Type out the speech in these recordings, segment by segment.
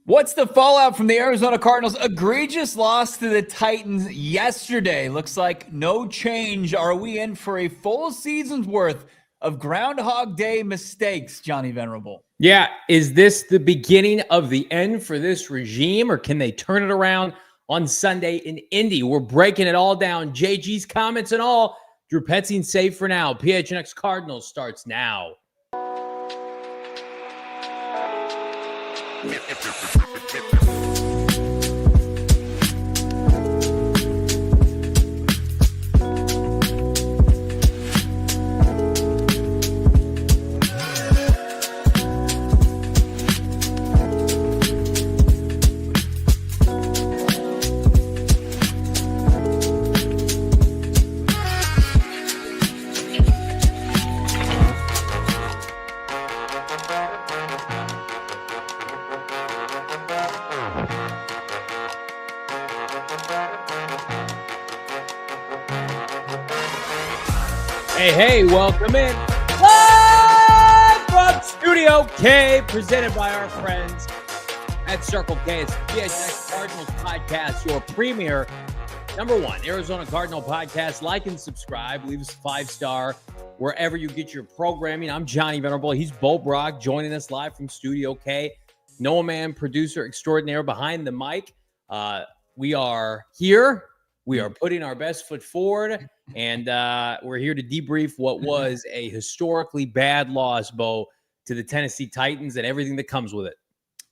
What's the fallout from the Arizona Cardinals' egregious loss to the Titans yesterday? Looks like no change. Are we in for a full season's worth of Groundhog Day mistakes, Johnny Venerable? Yeah, is this the beginning of the end for this regime, or can they turn it around on Sunday in Indy? We're breaking it all down. JG's comments and all. Drew Petzing safe for now. PHNX Cardinals starts now. Hey, welcome in. Live from Studio K, presented by our friends at Circle K. It's the PHNX Cardinals podcast, your premier, #1 Arizona Cardinal podcast. Like and subscribe. Leave us a 5-star wherever you get your programming. I'm Johnny Venerable. He's Brack, joining us live from Studio K. Noah Man, producer extraordinaire behind the mic. We are here. We are putting our best foot forward, and we're here to debrief what was a historically bad loss, Bo, to the Tennessee Titans and everything that comes with it.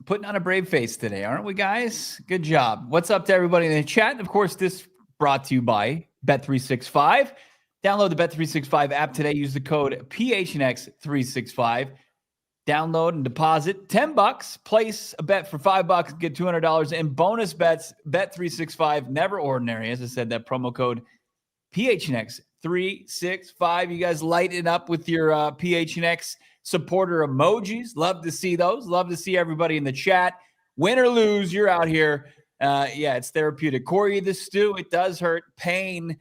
Putting on a brave face today, aren't we, guys? Good job. What's up to everybody in the chat? And of course, this brought to you by Bet365. Download the Bet365 app today. Use the code PHNX365. Download and deposit $10. Place a bet for $5. Get $200 in bonus bets. Bet365, never ordinary. As I said, that promo code PHNX365. You guys light it up with your PHNX supporter emojis. Love to see those. Love to see everybody in the chat. Win or lose, you're out here. Yeah, it's therapeutic. Corey the Stew, it does hurt. Pain.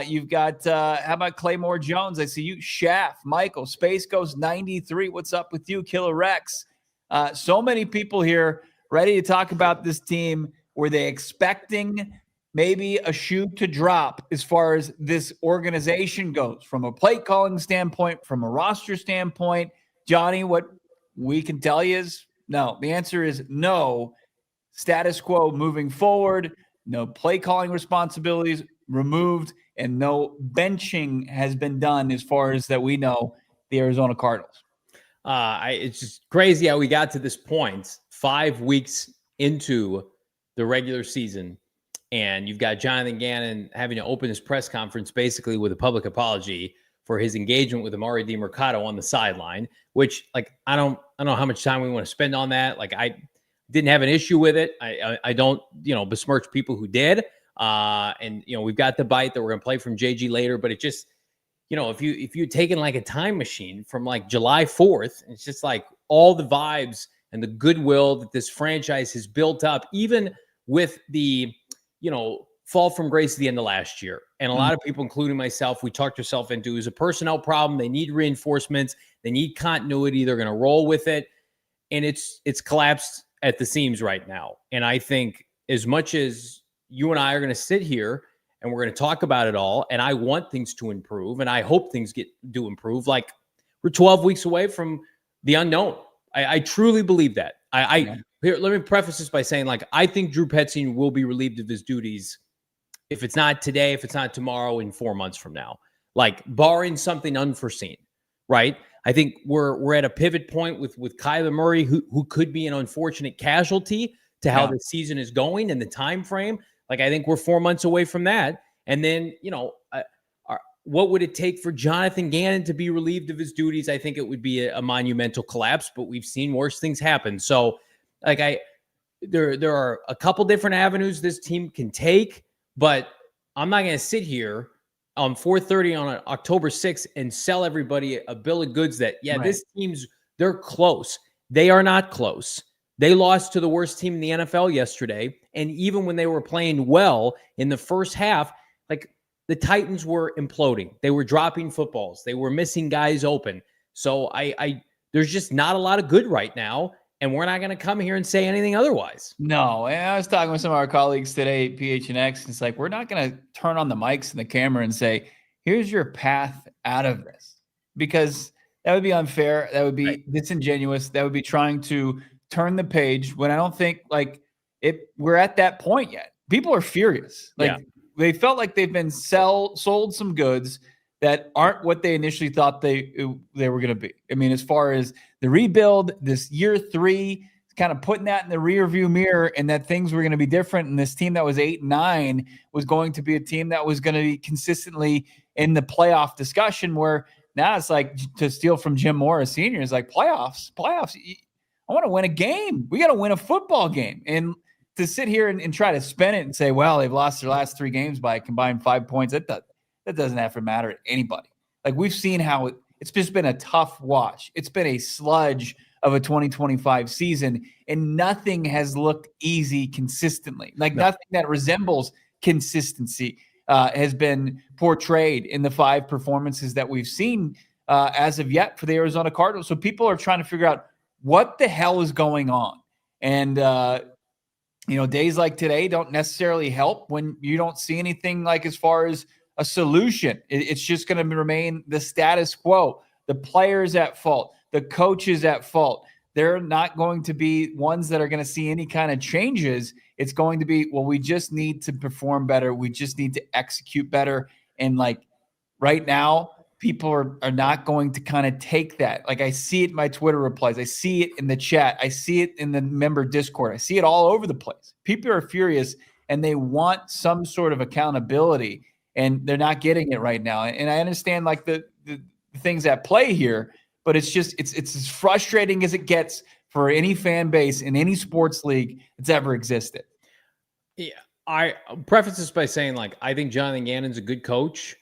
You've got, how about Claymore Jones? I see you. Shaft, Michael, Space Ghost 93. What's up with you? Killer Rex. So many people here ready to talk about this team. Were they expecting maybe a shoe to drop as far as this organization goes from a play calling standpoint, from a roster standpoint? Johnny, what we can tell you is no. The answer is no. Status quo moving forward. No play calling responsibilities removed, and no benching has been done as far as that we know the Arizona Cardinals. It's just crazy how we got to this point 5 weeks into the regular season, and you've got Jonathan Gannon having to open his press conference basically with a public apology for his engagement with Emari Demercado on the sideline, which, like, I don't know how much time we want to spend on that. Like, I didn't have an issue with it. I don't, besmirch people who did. And we've got the bite that we're going to play from JG later, but it just, if you'd taken like a time machine from like July 4th, it's just like all the vibes and the goodwill that this franchise has built up, even with the, fall from grace at the end of last year. And a lot of people, including myself, we talked ourselves into is a personnel problem. They need reinforcements. They need continuity. They're going to roll with it. And it's collapsed at the seams right now. And I think as much as you and I are going to sit here and we're going to talk about it all, and I want things to improve, and I hope things do improve. Like, we're 12 weeks away from the unknown. I truly believe that. Here, let me preface this by saying, like, I think Drew Petzing will be relieved of his duties, if it's not today, if it's not tomorrow, in 4 months from now, like, barring something unforeseen, right? I think we're at a pivot point with Kyler Murray, who could be an unfortunate casualty to how the season is going and the time frame. Like, I think we're 4 months away from that. And then, what would it take for Jonathan Gannon to be relieved of his duties? I think it would be a monumental collapse, but we've seen worse things happen. So, like, there are a couple different avenues this team can take, but I'm not going to sit here on 4:30 on October 6th and sell everybody a bill of goods that, this team's, they're close. They are not close. They lost to the worst team in the NFL yesterday. And even when they were playing well in the first half, like, the Titans were imploding. They were dropping footballs. They were missing guys open. So there's just not a lot of good right now. and we're not going to come here and say anything otherwise. No, and I was talking with some of our colleagues today at PHNX, and it's like, we're not going to turn on the mics and the camera and say, here's your path out of this, because that would be unfair. That would be disingenuous. That would be trying to turn the page when I don't think we're at that point yet. People are furious. They felt like they've been sold some goods that aren't what they initially thought they were going to be. I mean, as far as the rebuild, this year 3, kind of putting that in the rearview mirror, and that things were going to be different. And this team that was 8-9 was going to be a team that was going to be consistently in the playoff discussion, where now it's like, to steal from Jim Morris Sr., is like playoffs. I want to win a game. We got to win a football game. And to sit here and try to spin it and say, well, they've lost their last 3 games by a combined 5 points, that doesn't have to matter to anybody. Like, we've seen how it's just been a tough watch. It's been a sludge of a 2025 season, and nothing has looked easy consistently. Nothing that resembles consistency has been portrayed in the 5 performances that we've seen as of yet for the Arizona Cardinals. So people are trying to figure out what the hell is going on. And, days like today don't necessarily help when you don't see anything as far as a solution. It's just going to remain the status quo. The players at fault, the coaches at fault. They're not going to be ones that are going to see any kind of changes. It's going to be, well, we just need to perform better. We just need to execute better. And right now, people are not going to kind of take that. I see it in my Twitter replies. I see it in the chat. I see it in the member Discord. I see it all over the place. People are furious, and they want some sort of accountability, and they're not getting it right now. And I understand the things at play here, but it's as frustrating as it gets for any fan base in any sports league that's ever existed. Yeah, I preface this by saying, I think Jonathan Gannon's a good coach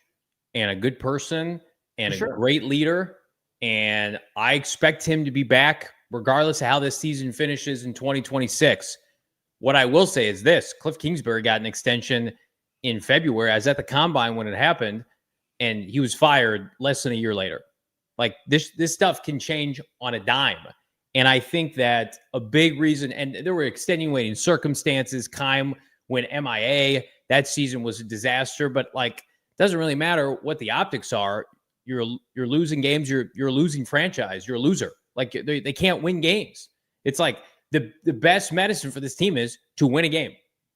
and a good person and a great leader, and I expect him to be back regardless of how this season finishes in 2026. What I will say is this: Cliff Kingsbury got an extension in February. I was at the combine when it happened, and he was fired less than a year later. This stuff can change on a dime. And I think that a big reason, and there were extenuating circumstances. Keim went MIA. That season was a disaster, but doesn't really matter what the optics are. You're losing games. You're a losing franchise. You're a loser. They can't win games. It's the best medicine for this team is to win a game,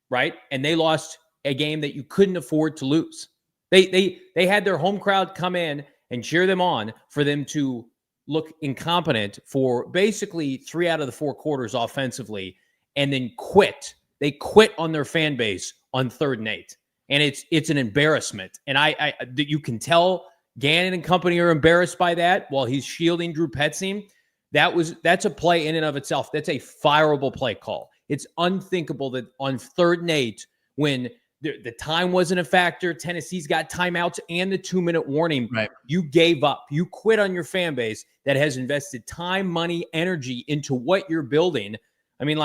right? And they lost a game that you couldn't afford to lose. They had their home crowd come in and cheer them on for them to look incompetent for basically 3 out of the 4 quarters offensively, and then quit. They quit on their fan base on 3rd and 8. And it's an embarrassment. And you can tell Gannon and company are embarrassed by that while he's shielding Drew Petzing. That's a play in and of itself. That's a fireable play call. It's unthinkable that on 3rd and 8, when the time wasn't a factor, Tennessee's got timeouts and the 2-minute warning. Right. You gave up. You quit on your fan base that has invested time, money, energy into what you're building. I mean,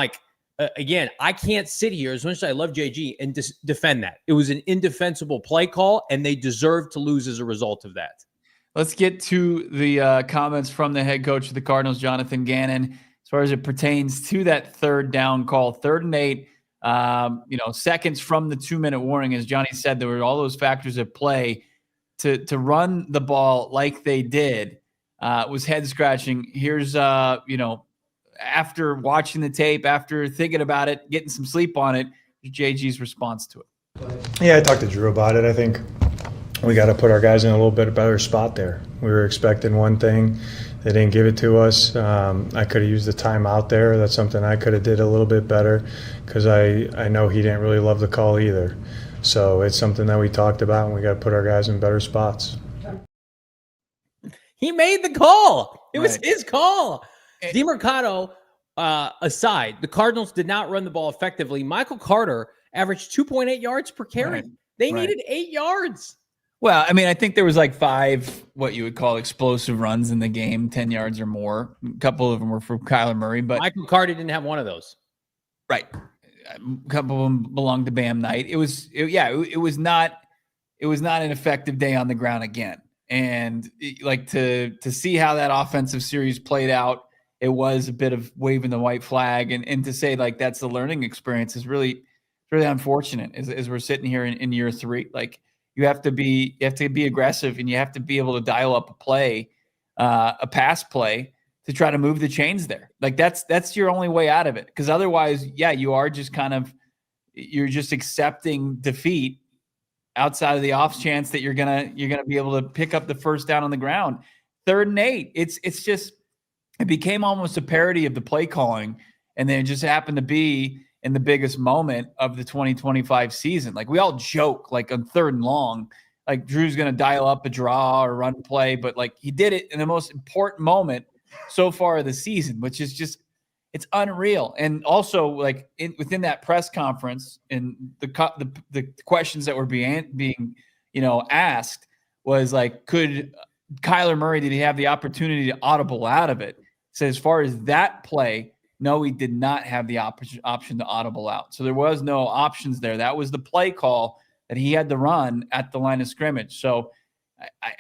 again, I can't sit here, as much as I love JG, and defend that. It was an indefensible play call, and they deserve to lose as a result of that. Let's get to the comments from the head coach of the Cardinals, Jonathan Gannon, as far as it pertains to that 3rd down call, 3rd and 8. Seconds from the 2-minute warning. As Johnny said, there were all those factors at play to run the ball like they did. Was head scratching. Here's, after watching the tape, after thinking about it, getting some sleep on it, JG's response to it. Yeah, I talked to Drew about it. I think we got to put our guys in a little bit better spot there. We were expecting one thing. They didn't give it to us. I could have used the time out there. That's something I could have did a little bit better, because I know he didn't really love the call either. So it's something that we talked about, and we got to put our guys in better spots. He made the call. It was his call. Demercado aside, the Cardinals did not run the ball effectively. Michael Carter averaged 2.8 yards per carry. They needed 8 yards. Well, I mean, I think there was 5 what you would call explosive runs in the game, 10 yards or more. A couple of them were from Kyler Murray, but Michael Carter didn't have one of those. Right. A couple of them belonged to Bam Knight. It was not an effective day on the ground again. And to see how that offensive series played out it was a bit of waving the white flag, and to say like that's the learning experience is really unfortunate as we're sitting here in year 3. Like you have to be aggressive, and you have to be able to dial up a play, a pass play, to try to move the chains there. Like that's your only way out of it. Because otherwise, yeah, you are just you're just accepting defeat outside of the off chance that you're gonna be able to pick up the first down on the ground. 3rd and 8. It became almost a parody of the play calling, and then it just happened to be in the biggest moment of the 2025 season. Like we all joke, like on 3rd and long, like Drew's gonna dial up a draw or run play, but like he did it in the most important moment so far of the season, which is just, it's unreal. And also, like within that press conference, and the questions that were being asked was like, could Kyler Murray, did he have the opportunity to audible out of it? So as far as that play, no, he did not have the option to audible out. So there was no options there. That was the play call that he had to run at the line of scrimmage. So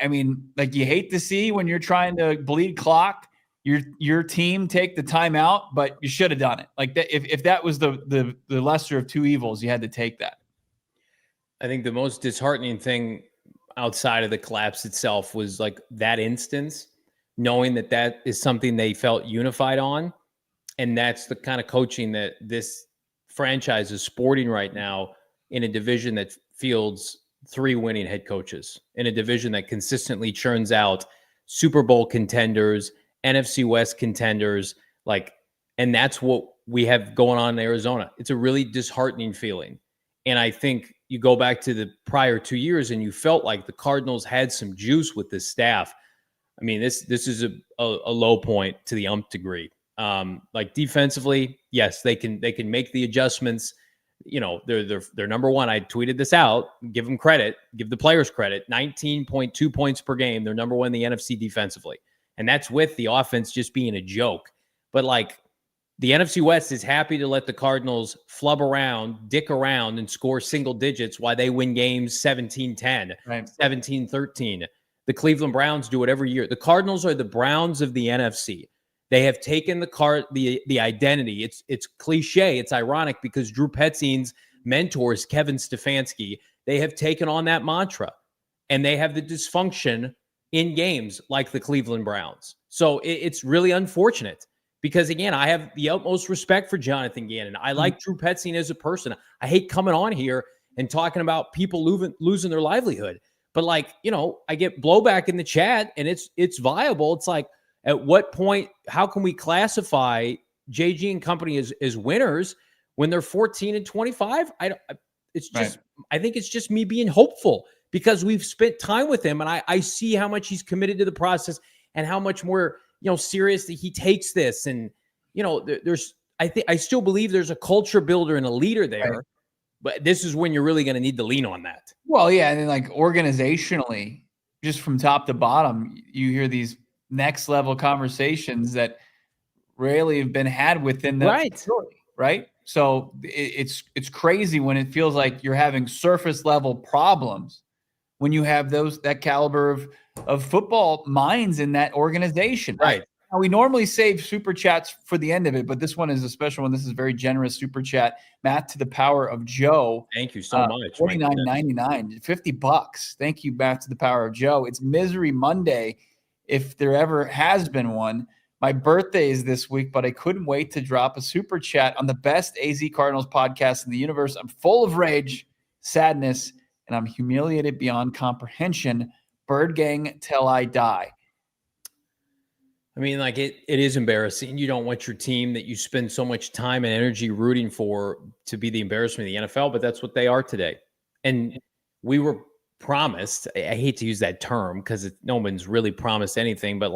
I mean, like you hate to see when you're trying to bleed clock, your team take the timeout, but you should have done it. Like that, if that was the lesser of two evils, you had to take that. I think the most disheartening thing outside of the collapse itself was like that instance, knowing that is something they felt unified on. And that's the kind of coaching that this franchise is sporting right now in a division that fields 3 winning head coaches, in a division that consistently churns out Super Bowl contenders, NFC West contenders, and that's what we have going on in Arizona. It's a really disheartening feeling. And I think you go back to the prior 2 years and you felt like the Cardinals had some juice with this staff. I mean, this is a low point to the umph degree. Like defensively, yes, they can make the adjustments. They're number one. I tweeted this out. Give them credit. Give the players credit. 19.2 points per game. They're number one in the NFC defensively. And that's with the offense just being a joke. But the NFC West is happy to let the Cardinals flub around, dick around, and score single digits while they win games 17-10, right. 17-13. The Cleveland Browns do it every year. The Cardinals are the Browns of the NFC. They have taken the identity. It's cliche. It's ironic because Drew Petzing's mentor is Kevin Stefanski. They have taken on that mantra, and they have the dysfunction in games like the Cleveland Browns. So it's really unfortunate because, again, I have the utmost respect for Jonathan Gannon. I like Drew Petzing as a person. I hate coming on here and talking about people losing their livelihood. But, I get blowback in the chat, and it's viable. It's like, at what point, how can we classify JG and company as winners when they're 14-25? I think it's just me being hopeful because we've spent time with him, and I see how much he's committed to the process and how much more, seriously he takes this. And, I still believe there's a culture builder and a leader there, right. But this is when you're really going to need to lean on that. Well, yeah. And then organizationally, just from top to bottom, you hear these next level conversations that rarely have been had within the facility, right? So it's crazy when it feels like you're having surface level problems when you have that caliber of football minds in that organization. Right. Now, we normally save super chats for the end of it, but this one is a special one. This is a very generous super chat. Matt to the power of Joe. Thank you so much. $49.99, $50. Thank you, Matt to the power of Joe. It's Misery Monday, if there ever has been one. My birthday is this week, but I couldn't wait to drop a super chat on the best AZ Cardinals podcast in the universe. I'm full of rage, sadness, and I'm humiliated beyond comprehension. Bird gang till I die. I mean, it is embarrassing. You don't want your team that you spend so much time and energy rooting for to be the embarrassment of the NFL, but that's what they are today. And we were promised, I hate to use that term because no one's really promised anything, but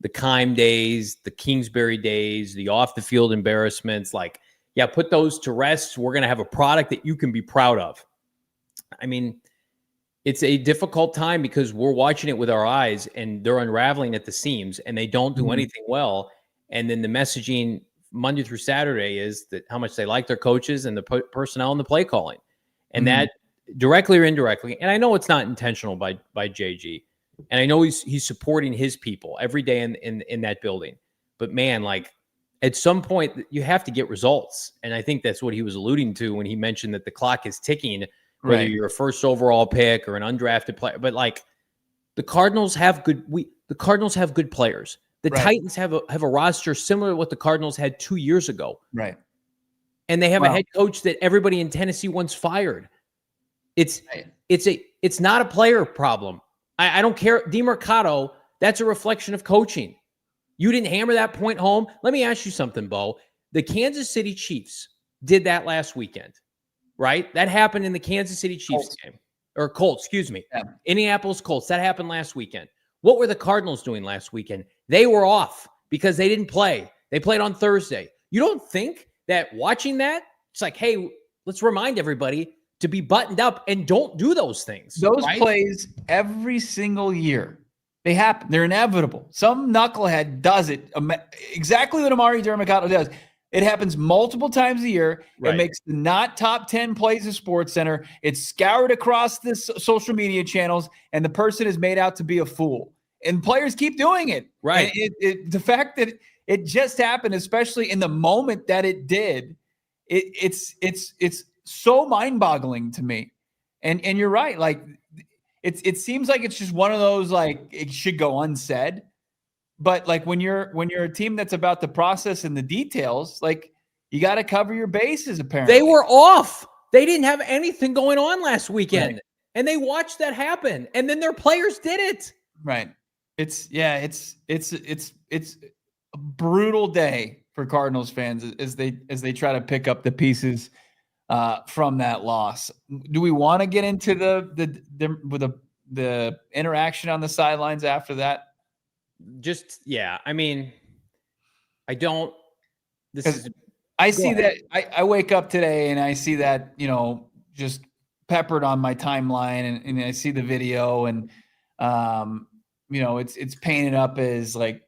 the Keim days, the Kingsbury days, the off the field embarrassments, put those to rest. We're going to have a product that you can be proud of. I mean, it's a difficult time because we're watching it with our eyes and they're unraveling at the seams and they don't do anything well. And then the messaging Monday through Saturday is that how much they like their coaches and the personnel and the play calling. And that directly or indirectly, and I know it's not intentional by JG, and I know he's supporting his people every day in that building, But man, like at some point you have to get results. And I think that's what he was alluding to when he mentioned that the clock is ticking, whether you're a first overall pick or an undrafted player. But like the Cardinals have good players. The Titans have a roster similar to what the Cardinals had 2 years ago. Right. And they have a head coach that everybody in Tennessee once fired. It's not a player problem. I don't care. Demercado, that's a reflection of coaching. You didn't hammer that point home. Let me ask you something, Bo. The Kansas City Chiefs did that last weekend, right? That happened in the Kansas City Chiefs game. Or Colts, excuse me. Yeah. Indianapolis Colts. That happened last weekend. What were the Cardinals doing last weekend? They were off because they didn't play. They played on Thursday. You don't think that watching that, it's like, hey, let's remind everybody to be buttoned up and don't do those things. Those plays every single year. They happen. They're inevitable. Some knucklehead does it exactly what Emari Demercado does. It happens multiple times a year. Right. It makes the not top 10 plays of SportsCenter. It's scoured across the social media channels, and the person is made out to be a fool. And players keep doing it. Right. And the fact that it just happened, especially in the moment that it did, it's so mind-boggling to me. And you're right. Like it seems like it's just one of those, like, it should go unsaid. But like when you're a team that's about the process and the details, like you got to cover your bases. Apparently they were off. They didn't have anything going on last weekend, right. And they watched that happen. And then their players did it. Right. It's a brutal day for Cardinals fans as they try to pick up the pieces from that loss. Do we want to get into the interaction on the sidelines after that? I mean, I don't. I see that. I wake up today and I see that, just peppered on my timeline, and I see the video, and it's painted up as like,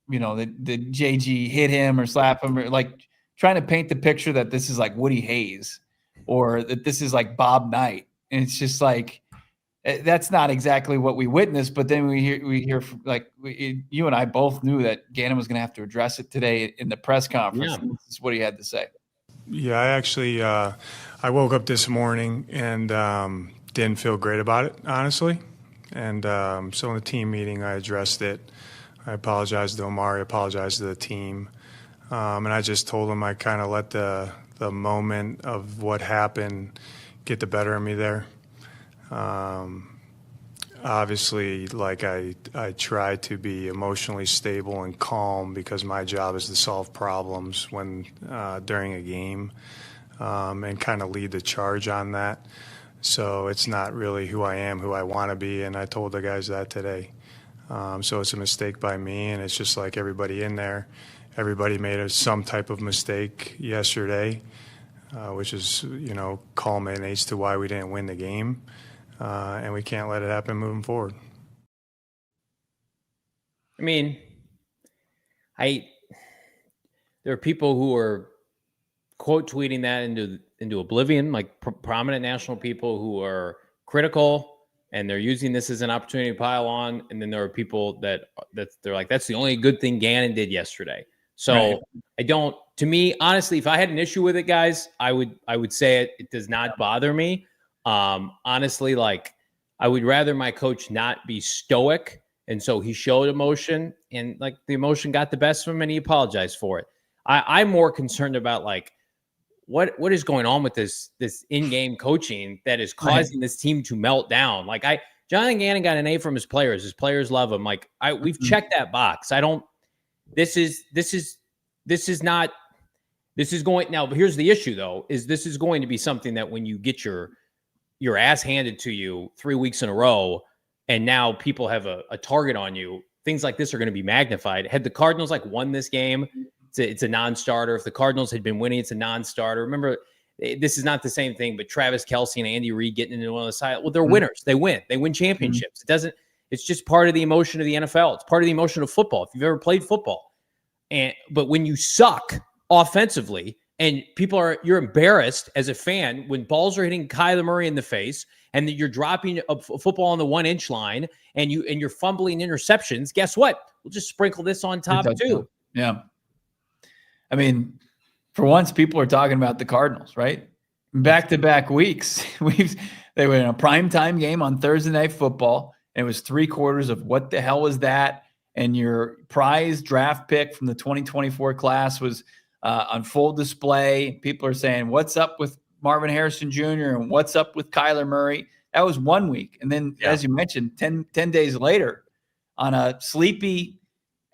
the JG hit him or slap him, or like trying to paint the picture that this is like Woody Hayes or that this is like Bob Knight, and it's just like, that's not exactly what we witnessed. But then we hear like you and I both knew that Gannon was going to have to address it today in the press conference. Yeah. This is what he had to say. Yeah, I actually I woke up this morning and didn't feel great about it, honestly. And so in the team meeting, I addressed it. I apologized to Emari, apologized to the team, and I just told him I kind of let the moment of what happened get the better of me there. Obviously, like I try to be emotionally stable and calm because my job is to solve problems when during a game and kind of lead the charge on that. So it's not really who I am, who I want to be, and I told the guys that today. So it's a mistake by me, and it's just like everybody in there. Everybody made some type of mistake yesterday, which is, culminates to why we didn't win the game. And we can't let it happen moving forward. I mean, there are people who are quote tweeting that into oblivion, like prominent national people who are critical, and they're using this as an opportunity to pile on. And then there are people that they're like, that's the only good thing Gannon did yesterday. So right. To me, honestly, if I had an issue with it, guys, I would say it does not bother me. Honestly, like I would rather my coach not be stoic. And so he showed emotion, and like the emotion got the best of him, and he apologized for it. I'm more concerned about like what is going on with this in-game coaching that is causing this team to melt down. Like Jonathan Gannon got an A from his players. His players love him. Like we've checked that box. This is going, now here's the issue though, is this is going to be something that when you get your ass handed to you 3 weeks in a row, and now people have a target on you, things like this are going to be magnified. Had the Cardinals won this game, it's a non-starter. If the Cardinals had been winning, it's a non-starter. Remember, this is not the same thing, but Travis Kelce and Andy Reid getting into one of the side. Well, they're winners. They win championships. It's just part of the emotion of the NFL. It's part of the emotion of football. If you've ever played football, but when you suck offensively, and you're embarrassed as a fan when balls are hitting Kyler Murray in the face, and that you're dropping a football on the 1-inch line, and you're fumbling interceptions. Guess what? We'll just sprinkle this on top too. Yeah. I mean, for once, people are talking about the Cardinals, right? Back-to-back weeks. They were in a primetime game on Thursday Night Football, and it was 3/4 of what the hell was that? And your prize draft pick from the 2024 class was on full display. People are saying, what's up with Marvin Harrison Jr. and what's up with Kyler Murray? That was 1 week. And then, as you mentioned, 10 days later, on a sleepy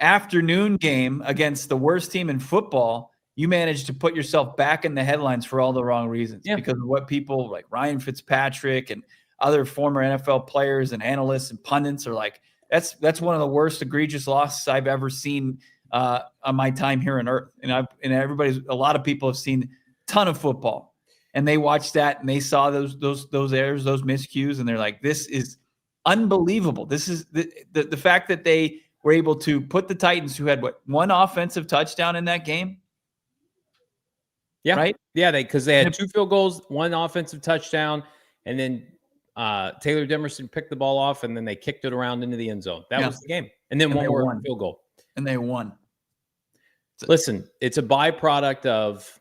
afternoon game against the worst team in football, you managed to put yourself back in the headlines for all the wrong reasons because of what people like Ryan Fitzpatrick and other former NFL players and analysts and pundits are like. That's one of the worst egregious losses I've ever seen on my time here on Earth. And a lot of people have seen a ton of football, and they watched that and they saw those errors, those miscues, and they're like, "This is unbelievable." This is the fact that they were able to put the Titans, who had one offensive touchdown in that game. Yeah, right. Yeah, because they had 2 field goals, 1 offensive touchdown, and then Taylor Demercado picked the ball off, and then they kicked it around into the end zone. That was the game. And then one more field goal. And they won. Listen, it's a byproduct of,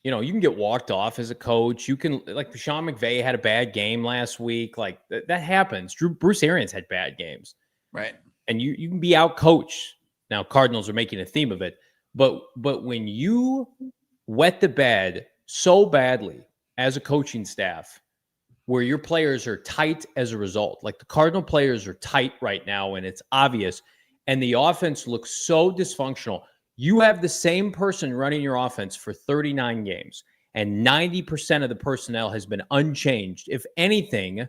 you can get walked off as a coach. You can, like, Sean McVay had a bad game last week. Like, that happens. Bruce Arians had bad games. Right. And you can be out coached. Now, Cardinals are making a theme of it. But when you wet the bed so badly as a coaching staff, where your players are tight as a result. Like, the Cardinal players are tight right now, and it's obvious. And the offense looks so dysfunctional. You have the same person running your offense for 39 games, and 90% of the personnel has been unchanged. If anything,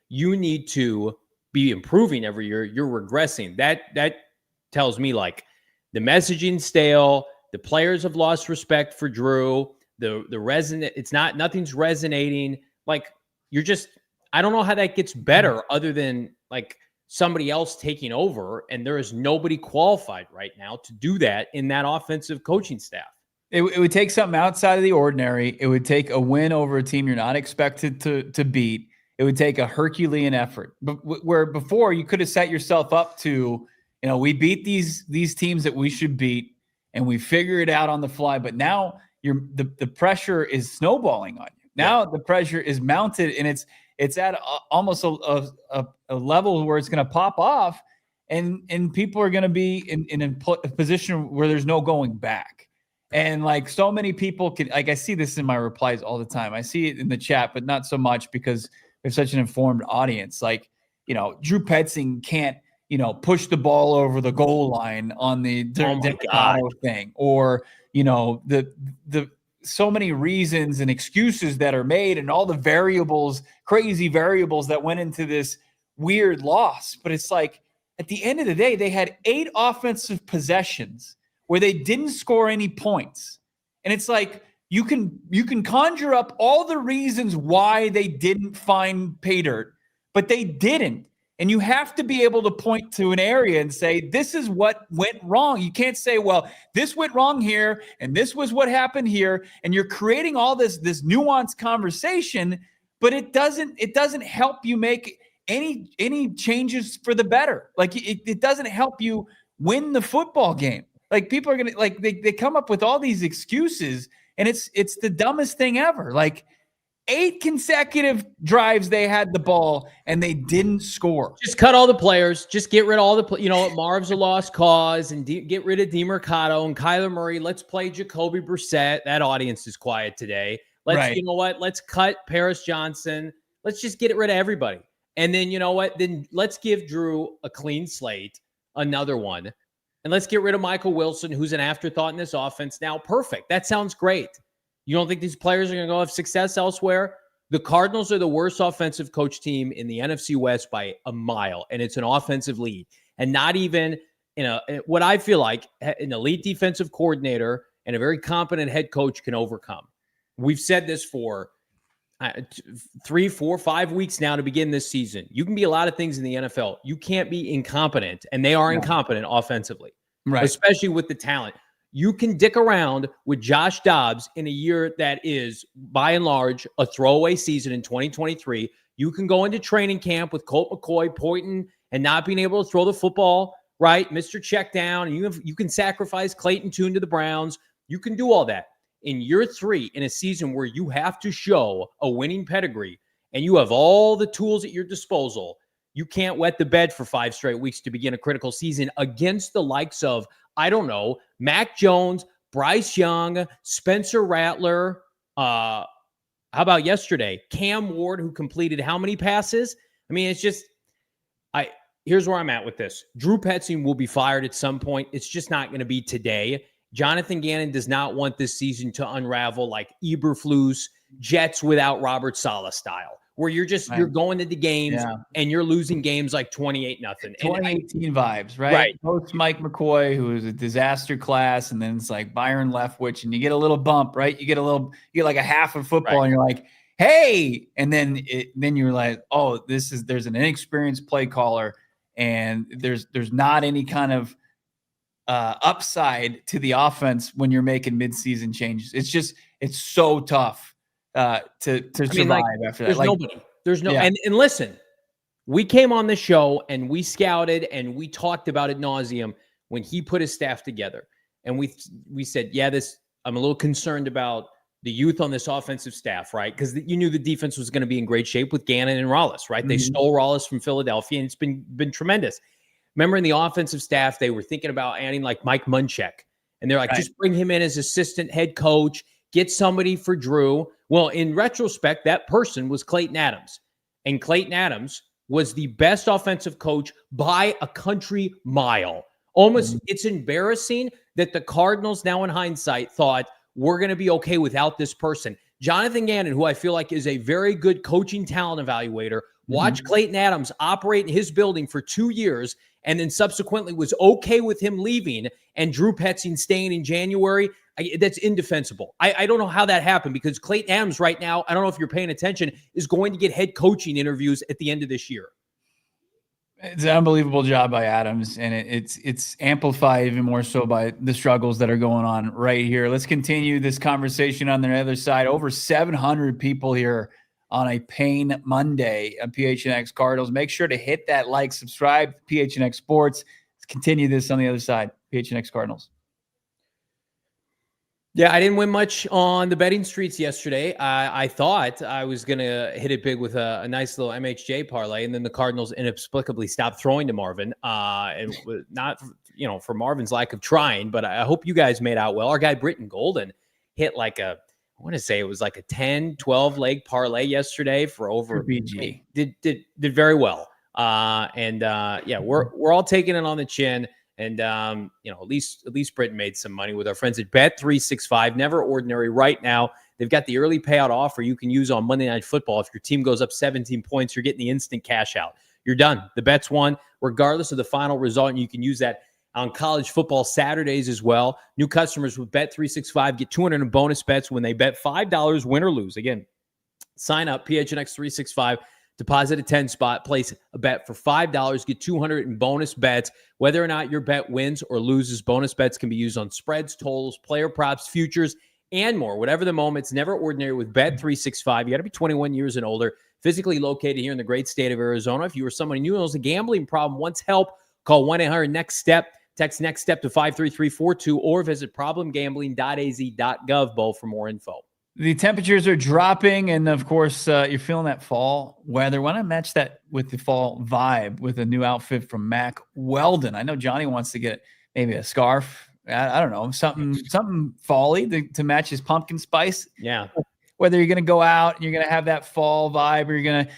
you need to be improving every year. You're regressing. That tells me, like, the messaging stale. The players have lost respect for Drew. Nothing's resonating. Like, I don't know how that gets better other than, like, somebody else taking over, and there is nobody qualified right now to do that in that offensive coaching staff. It would take something outside of the ordinary. It would take a win over a team you're not expected to beat. It would take a Herculean effort. But where before you could have set yourself up to, we beat these teams that we should beat, and we figure it out on the fly. But now the pressure is snowballing on you. Now the pressure is mounted, and it's at almost a level where it's going to pop off, and people are going to be in a position where there's no going back. And, like, so many people I see this in my replies all the time. I see it in the chat, but not so much because we have such an informed audience. Like, Drew Petzing can't, push the ball over the goal line on the thing, or, the so many reasons and excuses that are made, and all the crazy variables that went into this weird loss. But it's like, at the end of the day, they had 8 offensive possessions where they didn't score any points. And it's like, you can conjure up all the reasons why they didn't find pay dirt, but they didn't. And you have to be able to point to an area and say, this is what went wrong. You can't say, well, this went wrong here, and this was what happened here. And you're creating all this nuanced conversation, but it doesn't help you make any changes for the better. Like, it doesn't help you win the football game. Like, people are going to, like, they come up with all these excuses, and it's the dumbest thing ever. Like, 8 consecutive drives they had the ball and they didn't score. Just cut all the players. Just get rid of all the Marv's a lost cause, and get rid of Demercado and Kyler Murray. Let's play Jacoby Brissett. That audience is quiet today. Let's cut Paris Johnson. Let's just get rid of everybody. And then, then let's give Drew a clean slate, another one. And let's get rid of Michael Wilson, who's an afterthought in this offense now. Perfect. That sounds great. You don't think these players are going to go have success elsewhere? The Cardinals are the worst offensive coach team in the NFC West by a mile, and it's an offensive lead. And not even what I feel like an elite defensive coordinator and a very competent head coach can overcome. We've said this for 3, 4, 5 weeks now to begin this season. You can be a lot of things in the NFL. You can't be incompetent, and they are incompetent offensively, especially with the talent. You can dick around with Josh Dobbs in a year that is, by and large, a throwaway season in 2023. You can go into training camp with Colt McCoy pointing and not being able to throw the football right? Mr. Check down, and you can sacrifice Clayton Tune to the Browns. You can do all that. In year 3, in a season where you have to show a winning pedigree and you have all the tools at your disposal, you can't wet the bed for 5 straight weeks to begin a critical season against the likes of, I don't know, Mac Jones, Bryce Young, Spencer Rattler. How about yesterday? Cam Ward, who completed how many passes? I mean, it's just, here's where I'm at with this. Drew Petzing will be fired at some point. It's just not going to be today. Jonathan Gannon does not want this season to unravel like Eberflus, Jets without Robert Saleh style, where you're going into games and you're losing games like 28-0. 2018 vibes, right? Post Mike McCoy, who was a disaster class, and then it's like Byron Leftwich, and you get a little bump, right? You get like a half of football, and you're like, hey, and then you're like, oh, there's an inexperienced play caller, and there's not any kind of upside to the offense when you're making midseason changes. It's so tough to survive after that. There's no, and listen, we came on the show and we scouted and we talked about ad nauseum when he put his staff together, and we said, I'm a little concerned about the youth on this offensive staff, right? Because you knew the defense was going to be in great shape with Gannon and Rollis, right? Mm-hmm. They stole Rollis from Philadelphia, and it's been tremendous. Remember, in the offensive staff, they were thinking about adding like Mike Munchak, and they're like, just bring him in as assistant head coach, get somebody for Drew. Well, in retrospect, that person was Clayton Adams, and Clayton Adams was the best offensive coach by a country mile. Almost, It's embarrassing that the Cardinals now in hindsight thought we're going to be okay without this person. Jonathan Gannon, who I feel like is a very good coaching talent evaluator, watched Clayton Adams operate in his building for 2 years and then subsequently was okay with him leaving and Drew Petzing staying in January. That's indefensible. I don't know how that happened, because Clayton Adams right now, I don't know if you're paying attention, is going to get head coaching interviews at the end of this year. It's an unbelievable job by Adams, and it's amplified even more so by the struggles that are going on right here. Let's continue this conversation on the other side. Over 700 people here on a Pain Monday on PHNX Cardinals. Make sure to hit that like, subscribe to PHNX Sports. Let's continue this on the other side. PHNX Cardinals. Yeah, I didn't win much on the betting streets yesterday. I thought I was going to hit it big with a nice little MHJ parlay, and then the Cardinals inexplicably stopped throwing to Marvin. And not, for Marvin's lack of trying, but I hope you guys made out well. Our guy Britton Golden hit I want to say it was like a 10, 12 leg parlay yesterday for over BG. Did very well. We're all taking it on the chin. And, at least Britton made some money with our friends at Bet365. Never ordinary right now. They've got the early payout offer you can use on Monday Night Football. If your team goes up 17 points, you're getting the instant cash out. You're done. The bet's won, regardless of the final result. And you can use that on college football Saturdays as well. New customers with Bet365 get $200 in bonus bets when they bet $5, win or lose. Again, sign up, PHNX 365. Deposit a 10 spot, place a bet for $5, get $200 in bonus bets. Whether or not your bet wins or loses, bonus bets can be used on spreads, totals, player props, futures, and more. Whatever the moment, it's never ordinary with Bet365. You got to be 21 years and older, physically located here in the great state of Arizona. If you or someone you know has a gambling problem, wants help, call 1-800-NEXT-STEP. Text NEXT STEP to 53342 or visit problemgambling.az.gov, Bo, for more info. The temperatures are dropping, and of course, you're feeling that fall weather. Why not match that with the fall vibe with a new outfit from Mack Weldon? I know Johnny wants to get maybe a scarf. I don't know, something fall-y to match his pumpkin spice. Yeah. Whether you're going to go out and you're going to have that fall vibe, or you're going to,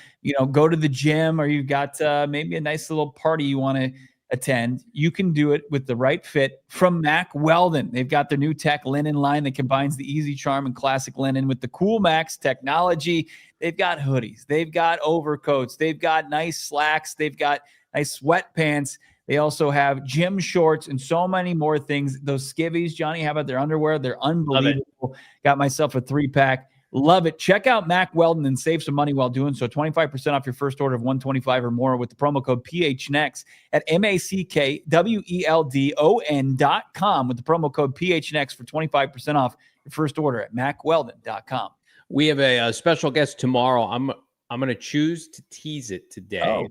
go to the gym, or you've got maybe a nice little party you want to attend, you can do it with the right fit from Mack Weldon. They've got their new tech linen line that combines the easy charm and classic linen with the Cool Max technology. They've got hoodies, they've got overcoats, they've got nice slacks, they've got nice sweatpants. They also have gym shorts and so many more things. Those skivvies, Johnny, how about their underwear? They're unbelievable. Got myself a 3-pack. Love it. Check out Mack Weldon and save some money while doing so. 25% off your first order of $125 or more with the promo code PHNX at MackWeldon.com with the promo code PHNX for 25% off your first order at MackWeldon.com. We have a special guest tomorrow. I'm going to choose to tease it today.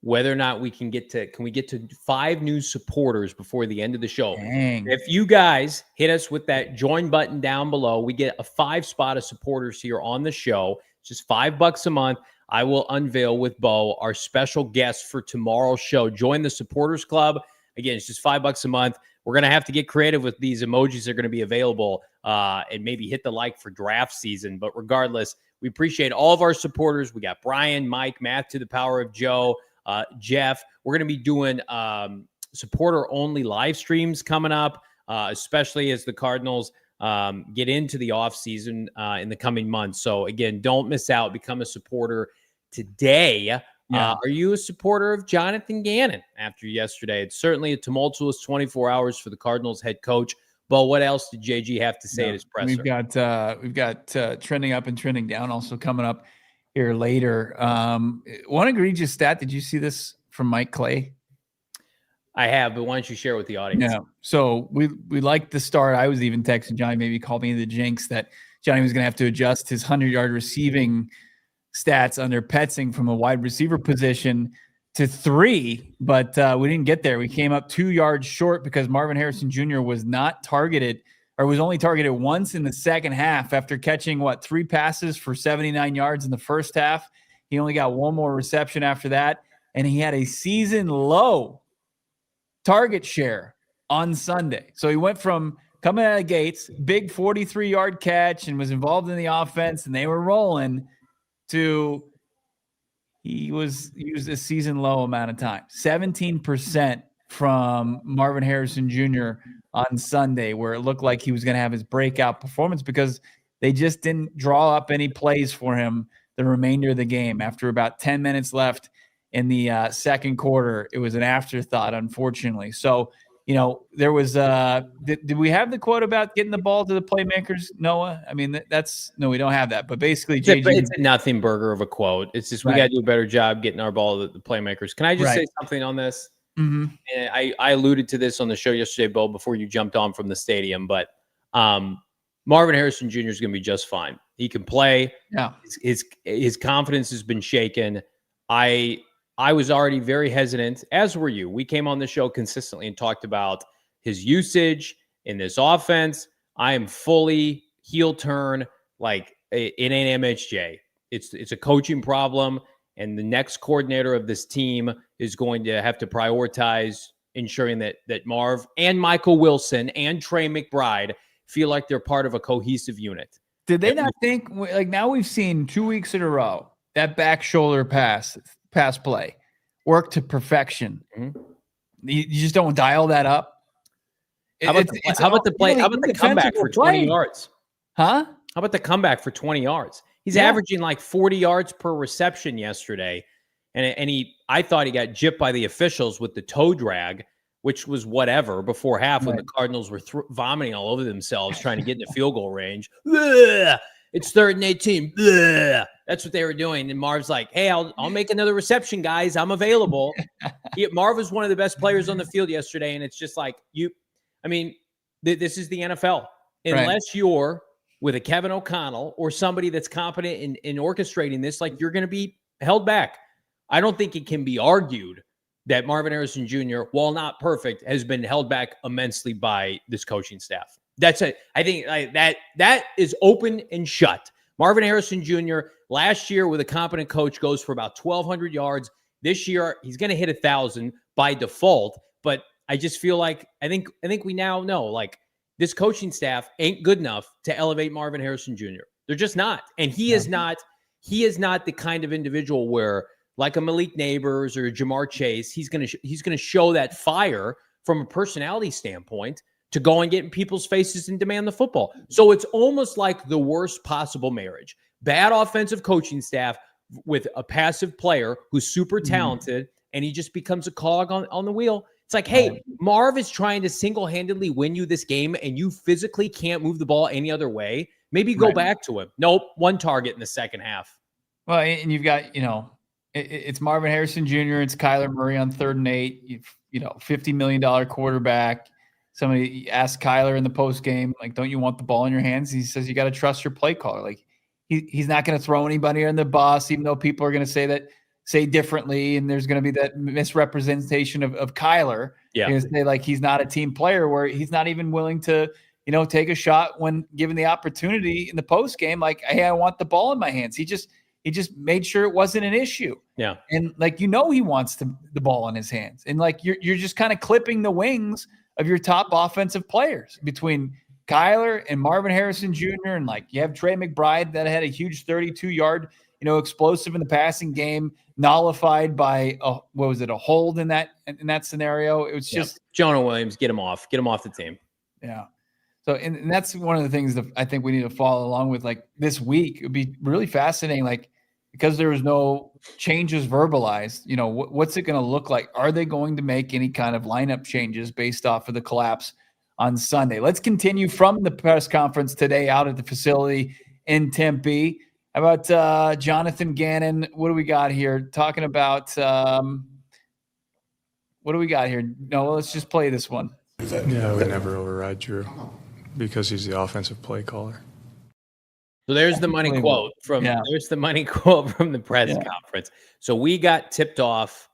whether or not we can get to 5 new supporters before the end of the show. Dang. If you guys hit us with that join button down below, we get a 5 spot of supporters here on the show. It's just $5 a month. I will unveil with Bo our special guest for tomorrow's show. Join the supporters club. Again, it's just $5 a month. We're going to have to get creative with these emojis that are going to be available and maybe hit the like for draft season. But regardless, we appreciate all of our supporters. We got Brian, Mike, Matt to the power of Joe, Jeff. We're going to be doing supporter-only live streams coming up, especially as the Cardinals get into the offseason in the coming months. So, again, don't miss out. Become a supporter today. Are you a supporter of Jonathan Gannon after yesterday? It's certainly a tumultuous 24 hours for the Cardinals head coach. But what else did JG have to say at his presser? We've got trending up and trending down also coming up here later. One egregious stat. Did you see this from Mike Clay? I have, but why don't you share with the audience? Yeah. So we liked the start. I was even texting Johnny, maybe called me the jinx that Johnny was going to have to adjust his 100-yard receiving stats under Petzing from a wide receiver position to 3, but we didn't get there. We came up 2 yards short because Marvin Harrison Jr. was not targeted, or was only targeted once in the second half after catching 3 passes for 79 yards in the first half. He only got 1 more reception after that, and he had a season low target share on Sunday. So he went from coming out of the gates, big 43-yard catch, and was involved in the offense, and they were rolling, to he was used a season low amount of time. 17% from Marvin Harrison Jr. on Sunday, where it looked like he was going to have his breakout performance because they just didn't draw up any plays for him the remainder of the game. After about 10 minutes left in the second quarter, it was an afterthought, unfortunately. So, there was did we have the quote about getting the ball to the playmakers, Noah? I mean, no, we don't have that. But basically, it's a nothing burger of a quote. It's just we got to do a better job getting our ball to the playmakers. Can I just say something on this? Mm-hmm. And I alluded to this on the show yesterday, Bo, before you jumped on from the stadium. But Marvin Harrison Jr. is going to be just fine. He can play. Yeah, his confidence has been shaken. I was already very hesitant, as were you. We came on the show consistently and talked about his usage in this offense. I am fully heel turn. Like, it ain't MHJ. It's a coaching problem, and the next coordinator of this team is going to have to prioritize ensuring that Marv and Michael Wilson and Trey McBride feel like they're part of a cohesive unit. Did they not think, now we've seen 2 weeks in a row, that back shoulder pass play work to perfection. Mm-hmm. You just don't dial that up. How about the comeback for 20 yards? Huh? How about the comeback for 20 yards? He's averaging like 40 yards per reception yesterday. And I thought he got gypped by the officials with the toe drag, which was whatever before half when the Cardinals were vomiting all over themselves trying to get in the field goal range. Bleh! It's 3rd and 18. Bleh! That's what they were doing. And Marv's like, hey, I'll make another reception, guys. I'm available. Marv was one of the best players on the field yesterday. And it's just like, this is the NFL. Unless you're with a Kevin O'Connell or somebody that's competent in orchestrating this, like, you're going to be held back. I don't think it can be argued that Marvin Harrison Jr., while not perfect, has been held back immensely by this coaching staff. That's it. I think that is open and shut. Marvin Harrison Jr. last year with a competent coach goes for about 1,200 yards. This year he's going to hit 1,000 by default. But I just feel like I think we now know, like, this coaching staff ain't good enough to elevate Marvin Harrison Jr. They're just not, and he is not. He is not the kind of individual where, like a Malik Neighbors or Jamar Chase, he's gonna show that fire from a personality standpoint to go and get in people's faces and demand the football. So it's almost like the worst possible marriage. Bad offensive coaching staff with a passive player who's super talented, and he just becomes a cog on the wheel. It's like, hey, Marv is trying to single-handedly win you this game, and you physically can't move the ball any other way. Maybe go back to him. Nope, 1 target in the second half. Well, and you've got, it's Marvin Harrison Jr., it's Kyler Murray on 3rd and 8, $50 million quarterback. Somebody asked Kyler in the post game, like, don't you want the ball in your hands? He says, you got to trust your play caller. Like, he's not going to throw anybody on the bus, even though people are going to say that say differently, and there's going to be that misrepresentation of Kyler. Yeah. You're gonna say like he's not a team player, where he's not even willing to, take a shot when given the opportunity in the post game. Like, hey, I want the ball in my hands. He just made sure it wasn't an issue. Yeah. And like, he wants the ball in his hands. And like, you're just kind of clipping the wings of your top offensive players between Kyler and Marvin Harrison Jr. And like, you have Trey McBride that had a huge 32-yard, explosive in the passing game, nullified by a hold in that scenario. It was just Jonah Williams, get him off the team. Yeah. So, and that's one of the things that I think we need to follow along with. Like this week, it would be really fascinating. Like, because there was no changes verbalized, what's it going to look like? Are they going to make any kind of lineup changes based off of the collapse on Sunday? Let's continue from the press conference today out at the facility in Tempe. How about Jonathan Gannon? What do we got here? Talking about what do we got here? No, let's just play this one. Yeah, I would never override Drew because he's the offensive play caller. So there's the money quote from the press conference. So we got tipped off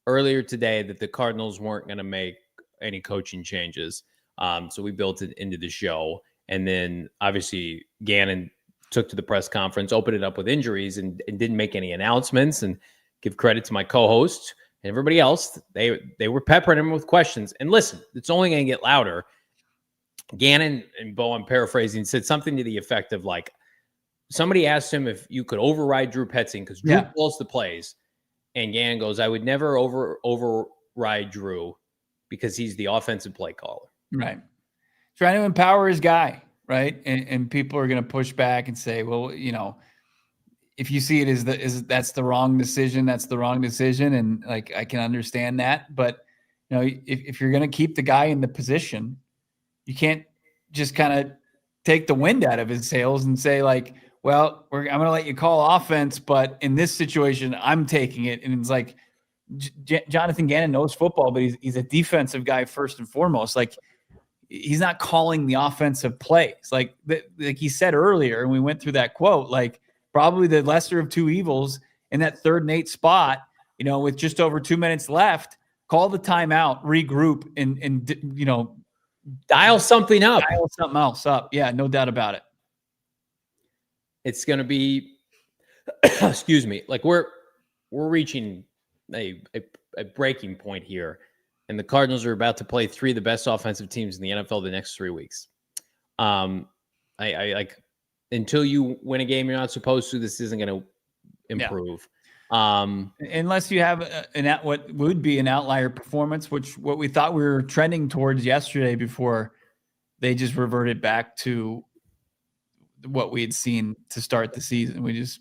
earlier today that the Cardinals weren't going to make any coaching changes. So we built it into the show. And then obviously Gannon took to the press conference, opened it up with injuries and didn't make any announcements, and give credit to my co-host and everybody else. They were peppering him with questions. And listen, it's only going to get louder. Gannon, and Bo, I'm paraphrasing, said something to the effect of like, somebody asked him if you could override Drew Petzing because Drew calls the plays. And Gannon goes, I would never override Drew because he's the offensive play caller. Right. Trying to empower his guy, right? And people are going to push back and say, well, if you see it as that's the wrong decision, that's the wrong decision. And like, I can understand that. But, if you're going to keep the guy in the position, you can't just kind of take the wind out of his sails and say like, well, I'm going to let you call offense, but in this situation, I'm taking it. And it's like, Jonathan Gannon knows football, but he's a defensive guy first and foremost. Like, he's not calling the offensive plays. Like he said earlier, and we went through that quote, like probably the lesser of two evils in that 3rd and 8 spot, with just over 2 minutes left, call the timeout, regroup, and dial something up. Dial something else up. Yeah, no doubt about it. It's going to be, excuse me, like we're reaching a breaking point here, and the Cardinals are about to play 3 of the best offensive teams in the NFL the next 3 weeks. I like, until you win a game you're not supposed to, this isn't going to improve. Unless you have what would be an outlier performance, what we thought we were trending towards yesterday before they just reverted back to what we had seen to start the season. We just,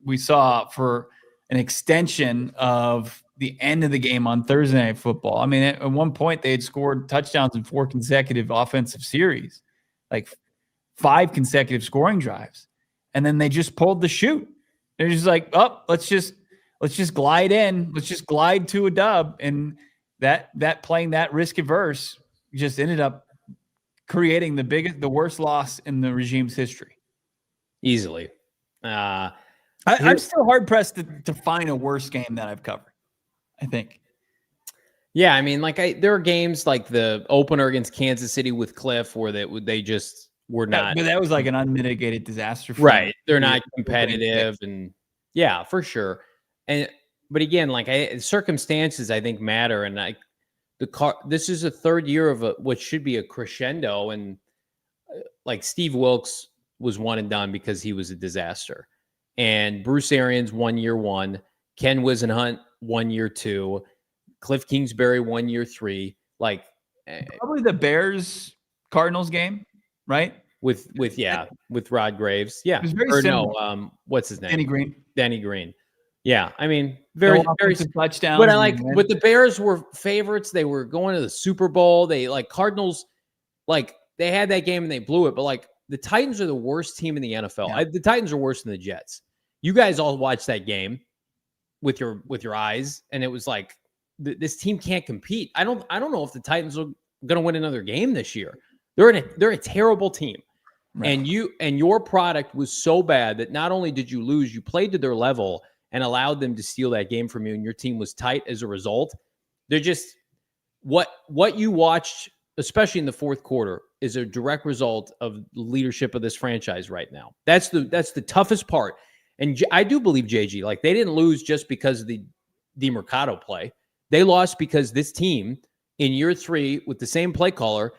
we saw for an extension of the end of the game on Thursday Night Football. I mean, at one point they had scored touchdowns in 4 consecutive offensive series, like 5 consecutive scoring drives. And then they just pulled the chute. They're just like, oh, let's just glide in. Let's just glide to a dub. And that playing that risk averse just ended up creating the worst loss in the regime's history. Easily. I'm still hard pressed to find a worse game that I've covered, I think. Yeah, I mean, like there are games like the opener against Kansas City with Cliff where they just were not. But that was like an unmitigated disaster. Right. They're not competitive, and yeah, for sure. But again, like circumstances I think matter, and this is a 3rd year of what should be a crescendo, and like Steve Wilkes was one and done because he was a disaster. And Bruce Arians 1 year 1, Ken Wisenhunt 1 year 2, Cliff Kingsbury 1 year 3. Like probably the Bears Cardinals game, right? With Rod Graves. Yeah. It was very similar. No, what's his name? Danny Green. Yeah. I mean, very touchdown. But but the Bears were favorites. They were going to the Super Bowl. They Cardinals, like they had that game and they blew it. But like the Titans are the worst team in the NFL. Yeah. The Titans are worse than the Jets. You guys all watched that game with your eyes, and it was like this team can't compete. I don't know if the Titans are going to win another game this year. They're a terrible team. Right. And your product was so bad that not only did you lose, you played to their level and allowed them to steal that game from you, and your team was tight as a result. They're just what you watched, especially in the fourth quarter, is a direct result of the leadership of this franchise right now. That's the toughest part. And I do believe, JG, like, they didn't lose just because of the Demercado play. They lost because this team in year 3 with the same play caller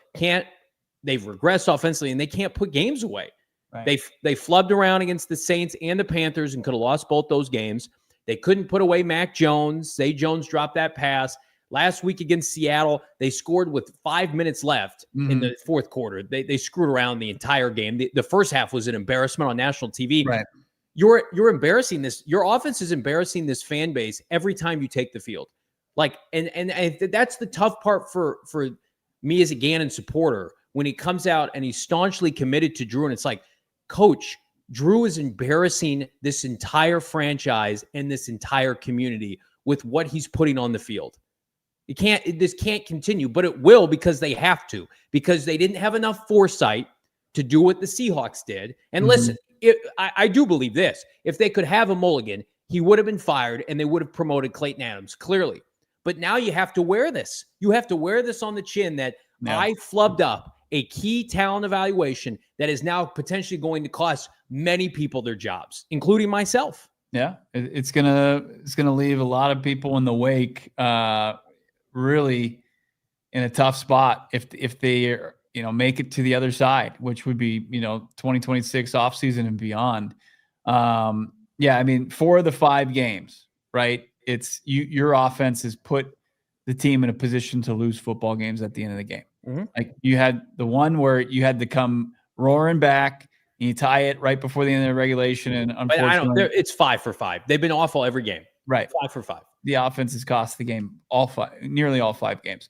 they've regressed offensively and they can't put games away. Right. They flubbed around against the Saints and the Panthers and could have lost both those games. They couldn't put away Mac Jones. Zay Jones dropped that pass. Last week against Seattle, they scored with 5 minutes left in the fourth quarter. They screwed around the entire game. The first half was an embarrassment on national TV. Right. You're embarrassing this. Your offense is embarrassing this fan base every time you take the field. Like, and that's the tough part for me as a Gannon supporter, when he comes out and he's staunchly committed to Drew, and it's like, Coach, Drew is embarrassing this entire franchise and this entire community with what he's putting on the field. This can't continue, but it will, because they have to, because they didn't have enough foresight to do what the Seahawks did. And listen, I do believe this. If they could have a mulligan, he would have been fired and they would have promoted Clayton Adams, clearly. But now you have to wear this. You have to wear this on the chin that I flubbed up a key talent evaluation that is now potentially going to cost many people their jobs, including myself. Yeah, it's gonna leave a lot of people in the wake, really in a tough spot if they make it to the other side, which would be 2026 offseason and beyond. Yeah, I mean, 4 of the 5 games, right? It's your offense has put the team in a position to lose football games at the end of the game. Like, you had the one where you had to come roaring back and you tie it right before the end of the regulation, and unfortunately, it's 5 for 5. They've been awful every game. Right, 5 for 5. The offense has cost the game nearly all 5 games.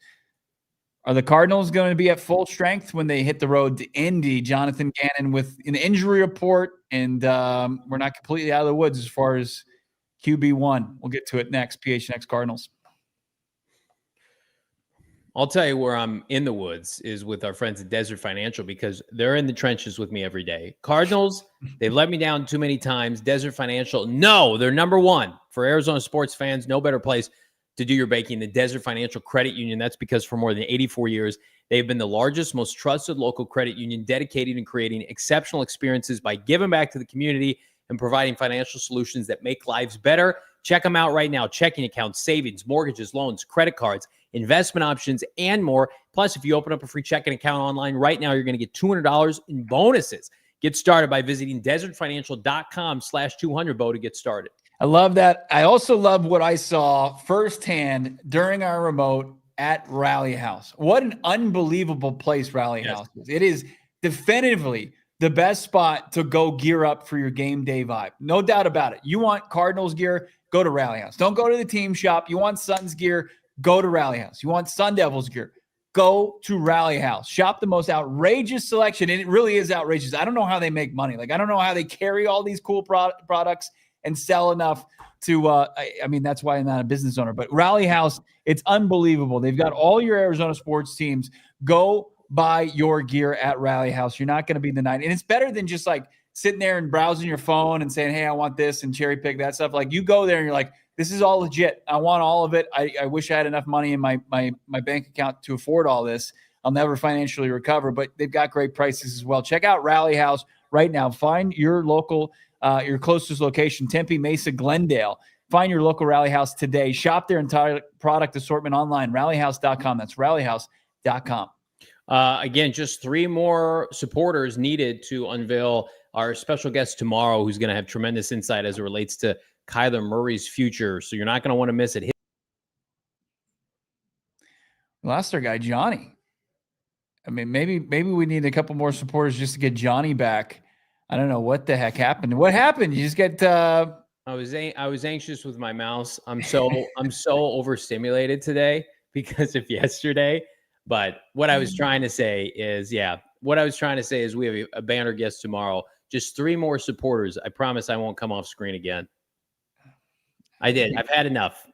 Are the Cardinals going to be at full strength when they hit the road to Indy? Jonathan Gannon with an injury report, and we're not completely out of the woods as far as QB1. We'll get to it next. PHNX Cardinals. I'll tell you where I'm in the woods is with our friends at Desert Financial, because they're in the trenches with me every day. Cardinals, they've let me down too many times. Desert Financial, no, they're number 1 for Arizona sports fans. No better place to do your banking than Desert Financial Credit Union. That's because for more than 84 years, they've been the largest, most trusted local credit union, dedicated in creating exceptional experiences by giving back to the community and providing financial solutions that make lives better. Check them out right now. Checking accounts, savings, mortgages, loans, credit cards, investment options, and more. Plus, if you open up a free checking account online right now, you're going to get $200 in bonuses. Get started by visiting desertfinancial.com/200, to get started. I love that. I also love what I saw firsthand during our remote at Rally House. What an unbelievable place Rally House is. It is definitively the best spot to go gear up for your game day vibe. No doubt about it. You want Cardinals gear, go to Rally House. Don't go to the team shop. You want Suns gear, go to Rally House. You want Sun Devils gear, go to Rally House. Shop the most outrageous selection, and it really is outrageous. I don't know how they make money. Like, I don't know how they carry all these cool products and sell enough to, I mean, that's why I'm not a business owner. But Rally House, it's unbelievable. They've got all your Arizona sports teams. Go buy your gear at Rally House. You're not going to be denied. And it's better than just like sitting there and browsing your phone and saying, hey, I want this, and cherry pick that stuff. Like, you go there and you're like, this is all legit. I want all of it. I wish I had enough money in my bank account to afford all this. I'll never financially recover, but they've got great prices as well. Check out Rally House right now. Find your local, your closest location, Tempe, Mesa, Glendale. Find your local Rally House today. Shop their entire product assortment online, rallyhouse.com. That's rallyhouse.com. Again, just 3 more supporters needed to unveil our special guest tomorrow, who's going to have tremendous insight as it relates to Kyler Murray's future. So you're not going to want to miss it. We lost our guy, Johnny. I mean, maybe we need a couple more supporters just to get Johnny back. I don't know what the heck happened. What happened? You just get I was anxious with my mouse. I'm so overstimulated today because of yesterday. But what I was trying to say is, we have a banner guest tomorrow. Just 3 more supporters. I promise I won't come off screen again. I did. I've had enough.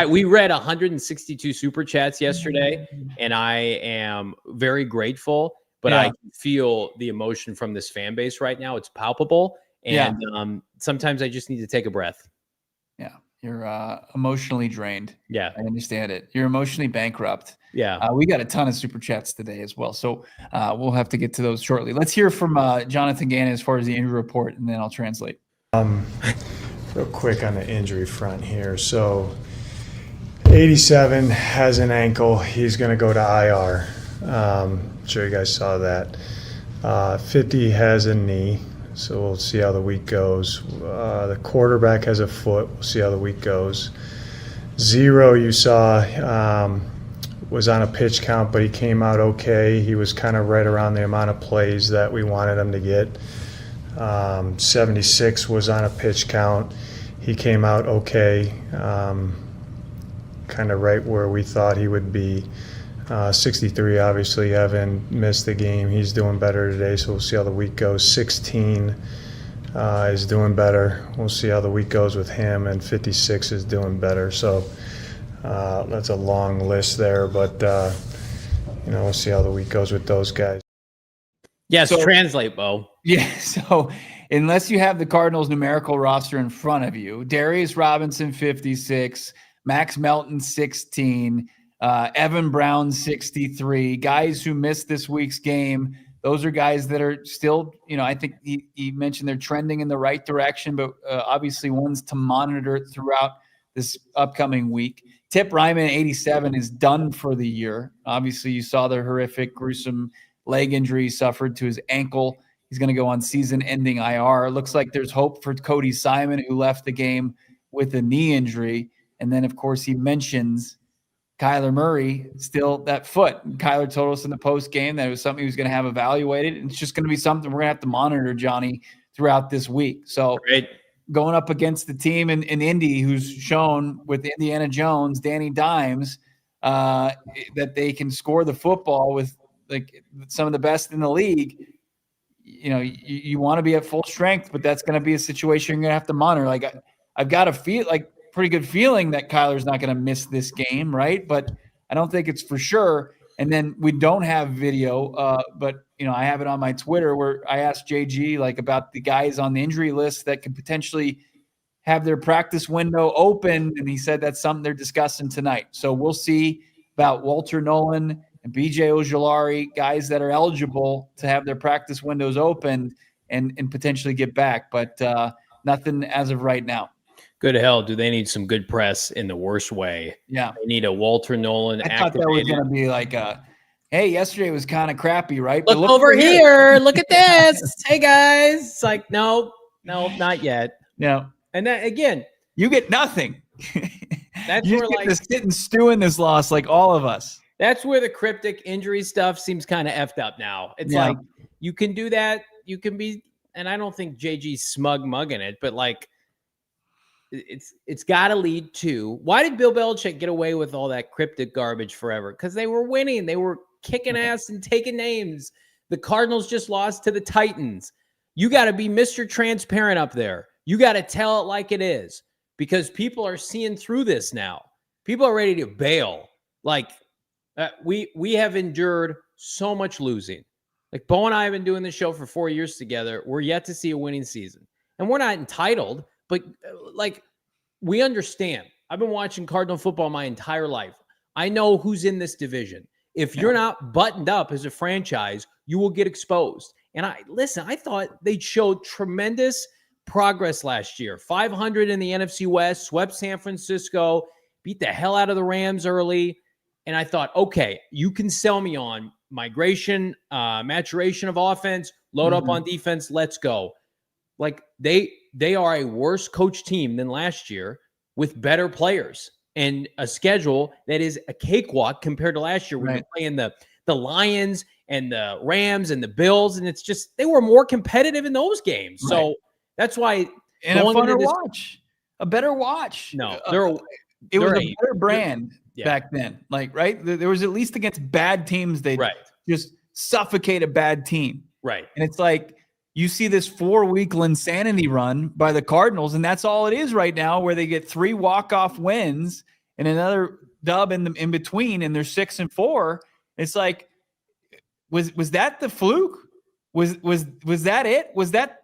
We read 162 super chats yesterday, and I am very grateful. But I feel the emotion from this fan base right now. It's palpable. And sometimes I just need to take a breath. Yeah. You're emotionally drained. Yeah. I understand it. You're emotionally bankrupt. Yeah. We got a ton of super chats today as well. So we'll have to get to those shortly. Let's hear from Jonathan Gannon as far as the injury report, and then I'll translate. Real quick on the injury front here. So 87 has an ankle. He's going to go to IR. I'm sure you guys saw that. 50 has a knee. So we'll see how the week goes. The quarterback has a foot. We'll see how the week goes. 0, you saw, was on a pitch count, but he came out okay. He was kind of right around the amount of plays that we wanted him to get. 76 was on a pitch count. He came out okay, kind of right where we thought he would be. 63, obviously, Evan missed the game. He's doing better today, so we'll see how the week goes. 16 is doing better. We'll see how the week goes with him, and 56 is doing better. So that's a long list there, but we'll see how the week goes with those guys. Yes, so, translate, Bo. Yeah, so unless you have the Cardinals numerical roster in front of you, Darius Robinson, 56, Max Melton, 16, Evan Brown, 63, guys who missed this week's game. Those are guys that are still, I think he mentioned they're trending in the right direction, but obviously ones to monitor throughout this upcoming week. Tip Ryman, 87, is done for the year. Obviously, you saw the horrific, gruesome leg injury he suffered to his ankle. He's going to go on season-ending IR. Looks like there's hope for Cody Simon, who left the game with a knee injury. And then, of course, he mentions Kyler Murray, still that foot. And Kyler told us in the post game that it was something he was going to have evaluated. And it's just going to be something we're going to have to monitor, Johnny, throughout this week. So going up against the team in Indy who's shown with Indiana Jones, Danny Dimes, that they can score the football with like some of the best in the league. You want to be at full strength, but that's going to be a situation you're going to have to monitor. Like I've got a pretty good feeling that Kyler's not going to miss this game, right? But I don't think it's for sure. And then we don't have video, but I have it on my Twitter where I asked JG about the guys on the injury list that could potentially have their practice window open, and he said that's something they're discussing tonight. So we'll see about Walter Nolan and BJ Ojulari, guys that are eligible to have their practice windows open and potentially get back, but nothing as of right now. Good hell, do they need some good press in the worst way? Yeah. They need a Walter Nolan I thought that was going to be like hey, yesterday was kind of crappy, right? Look over here. Look at this. Hey, guys. It's like, no, not yet. No. And then, again. You get nothing. That's you where get to sit and stew in this loss like all of us. That's where the cryptic injury stuff seems kind of effed up now. It's like, you can do that. You can be, and I don't think JG's smug mugging it, but it's got to lead to, why did Bill Belichick get away with all that cryptic garbage forever? Because they were winning. They were kicking ass and taking names. The Cardinals just lost to the Titans. You got to be Mr. Transparent up there. You got to tell it like it is, because people are seeing through this now. People are ready to bail. We have endured so much losing. Bo and I have been doing this show for 4 years together. We're yet to see a winning season. And we're not entitled, but we understand. I've been watching Cardinal football my entire life. I know who's in this division. If you're not buttoned up as a franchise, you will get exposed. And I thought they showed tremendous progress last year. 500 in the NFC West, swept San Francisco, beat the hell out of the Rams early. And I thought, okay, you can sell me on maturation of offense, load up on defense, let's go. They are a worse coach team than last year with better players and a schedule that is a cakewalk compared to last year. We've been playing the Lions and the Rams and the Bills, and it's just they were more competitive in those games. Right. So that's why and a funner watch, a better watch. No, it was a better brand back then. There was at least against bad teams they just suffocate a bad team. Right, and it's like you see this 4-week insanity run by the Cardinals, and that's all it is right now, where they get 3 walk-off wins and another dub in between, and they're 6-4. It's like, was that the fluke? Was that it? Was that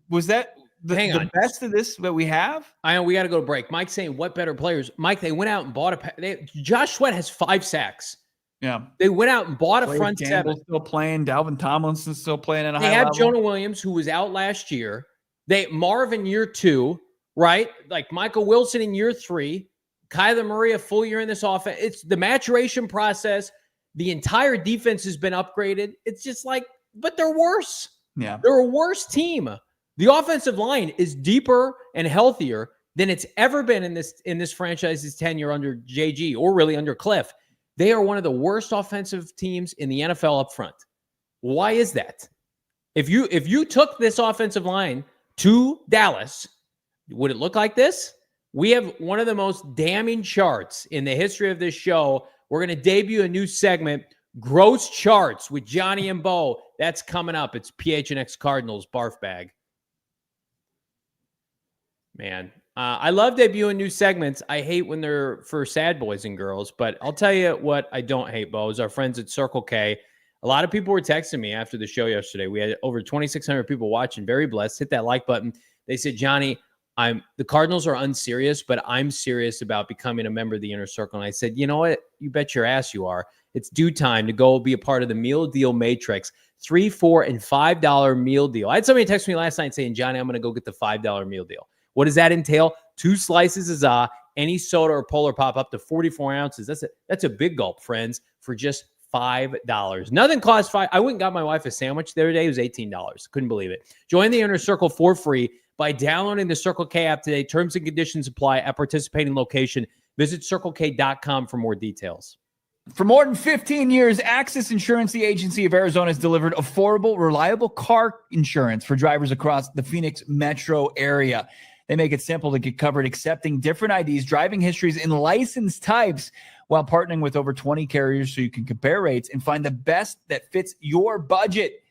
Was that the best of this that we have? I know we got to go to break. Mike's saying, what better players? Mike, they went out and bought Josh Sweat has 5 sacks. Yeah. They went out and bought a front Campbell's 7. Still playing. Dalvin Tomlinson's still playing at a high level. They have level. Jonah Williams, who was out last year. Marv in year 2, right? Like Michael Wilson in year 3. Kyler Murray a full year in this offense. It's the maturation process. The entire defense has been upgraded. It's just like, but they're worse. Yeah. They're a worse team. The offensive line is deeper and healthier than it's ever been in this franchise's tenure under JG or really under Cliff. They are one of the worst offensive teams in the NFL up front. Why is that? If you took this offensive line to Dallas, would it look like this? We have one of the most damning charts in the history of this show. We're going to debut a new segment, Gross Charts with Johnny and Bo. That's coming up. It's PHNX Cardinals barf bag. Man, I love debuting new segments. I hate when they're for sad boys and girls, but I'll tell you what I don't hate, Bo, is our friends at Circle K. A lot of people were texting me after the show yesterday. We had over 2,600 people watching. Very blessed. Hit that like button. They said, Johnny, the Cardinals are unserious, but I'm serious about becoming a member of the Inner Circle. And I said, you know what? You bet your ass you are. It's due time to go be a part of the meal deal matrix. $3, $4, and $5 meal deal. I had somebody text me last night saying, Johnny, I'm going to go get the $5 meal deal. What does that entail? 2 slices of za, any soda or Polar Pop up to 44 ounces. That's a big gulp, friends, for just $5. Nothing costs $5. I went and got my wife a sandwich the other day. It was $18. Couldn't believe it. Join the Inner Circle for free by downloading the Circle K app today. Terms and conditions apply at participating location. Visit CircleK.com for more details. For more than 15 years, Access Insurance, the agency of Arizona, has delivered affordable, reliable car insurance for drivers across the Phoenix metro area. They make it simple to get covered, accepting different IDs, driving histories, and license types while partnering with over 20 carriers so you can compare rates and find the best that fits your budget.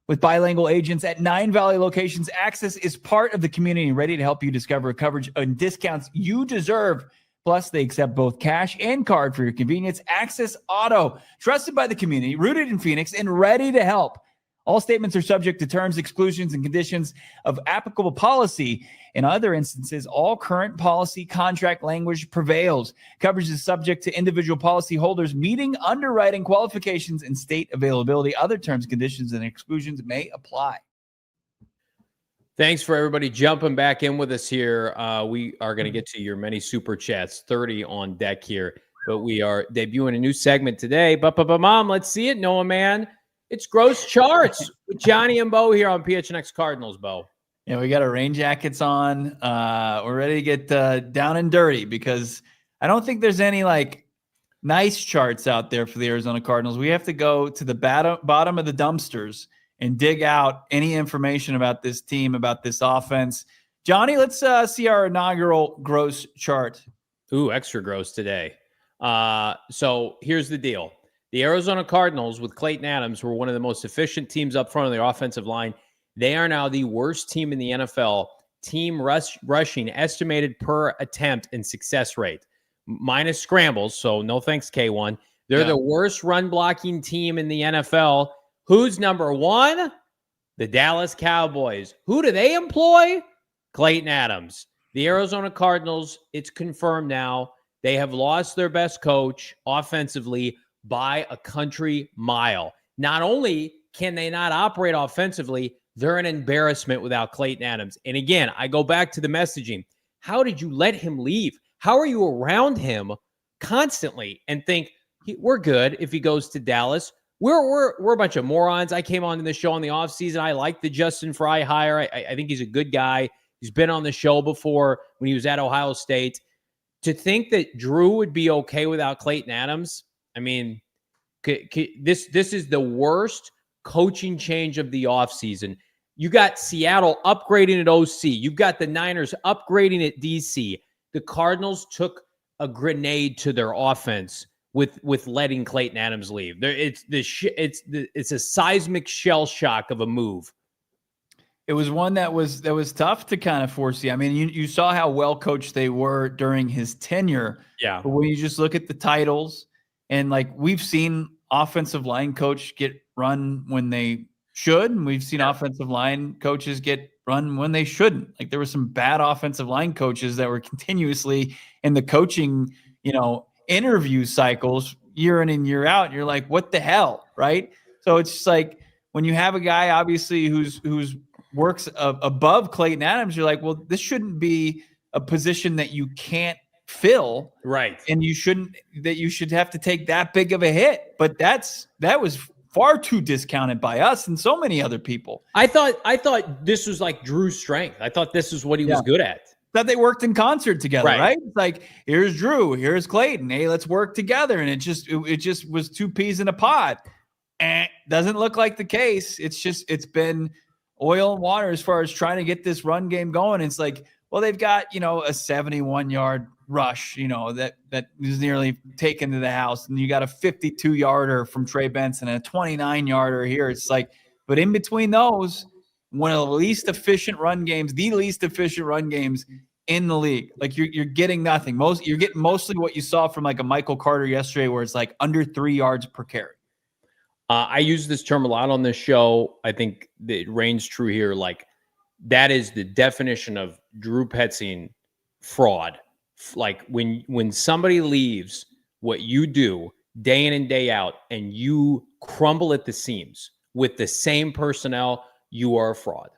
With bilingual agents at 9 Valley locations, Access is part of the community ready to help you discover coverage and discounts you deserve. Plus, they accept both cash and card for your convenience. Access Auto, trusted by the community, rooted in Phoenix, and ready to help. All statements are subject to terms, exclusions, and conditions of applicable policy. In other instances, all current policy contract language prevails. Coverage is subject to individual policy holders meeting underwriting qualifications and state availability. Other terms, conditions, and exclusions may apply. Thanks for everybody jumping back in with us here. We are going to get to your many super chats, 30 on deck here. But we are debuting a new segment today. But Mom, let's see it, Noah, man. It's Gross Charts with Johnny and Bo here on PHNX Cardinals, Bo. Yeah, we got our rain jackets on. We're ready to get down and dirty because I don't think there's any nice charts out there for the Arizona Cardinals. We have to go to the bottom of the dumpsters and dig out any information about this team, about this offense. Johnny, let's see our inaugural gross chart. Ooh, extra gross today. So here's the deal. The Arizona Cardinals with Clayton Adams were one of the most efficient teams up front of their offensive line. They are now the worst team in the NFL. Team rushing estimated per attempt and success rate. Minus scrambles, so no thanks, K1. They're the worst run blocking team in the NFL. Who's number 1? The Dallas Cowboys. Who do they employ? Clayton Adams. The Arizona Cardinals, it's confirmed now, they have lost their best coach offensively by a country mile. Not only can they not operate offensively, they're an embarrassment without Clayton Adams. And again, I go back to the messaging. How did you let him leave? How are you around him constantly and think we're good if he goes to Dallas? We're a bunch of morons. I came on to the show in the offseason. I like the Justin Fry hire. I think he's a good guy. He's been on the show before when he was at Ohio State. To think that Drew would be okay without Clayton Adams, I mean, this is the worst coaching change of the offseason. You got Seattle upgrading at OC. You've got the Niners upgrading at DC. The Cardinals took a grenade to their offense with letting Clayton Adams leave. It's a seismic shell shock of a move. It was one that was tough to kind of foresee. I mean, you saw how well coached they were during his tenure. Yeah. But when you just look at the titles, and we've seen offensive line coach get run when they should. And we've seen offensive line coaches get run when they shouldn't. Like there were some bad offensive line coaches that were continuously in the coaching, interview cycles year in and year out. And you're like, what the hell? Right. So it's just like when you have a guy, obviously, who's works above Clayton Adams, you're like, well, this shouldn't be a position that you can't fill. Right. And you should have to take that big of a hit. But that was far too discounted by us and so many other people. I thought this was like Drew's strength. I thought this is what he was good at. That they worked in concert together, right? It's like, here's Drew, here's Clayton. Hey, let's work together. And it just was two peas in a pod. Doesn't look like the case. It's been oil and water as far as trying to get this run game going. It's like, well, they've got, a 71-yard rush, that is nearly taken to the house. And you got a 52-yarder from Trey Benson and a 29-yarder here. It's like, but in between those, one of the least efficient run games, the least efficient run games in the league. Like you're getting nothing. You're getting mostly what you saw from like a Michael Carter yesterday, where it's like under 3 yards per carry. I use this term a lot on this show. I think that it reigns true here. Like that is the definition of Drew Petzing fraud. Like when somebody leaves what you do day in and day out and you crumble at the seams with the same personnel, you are a fraud.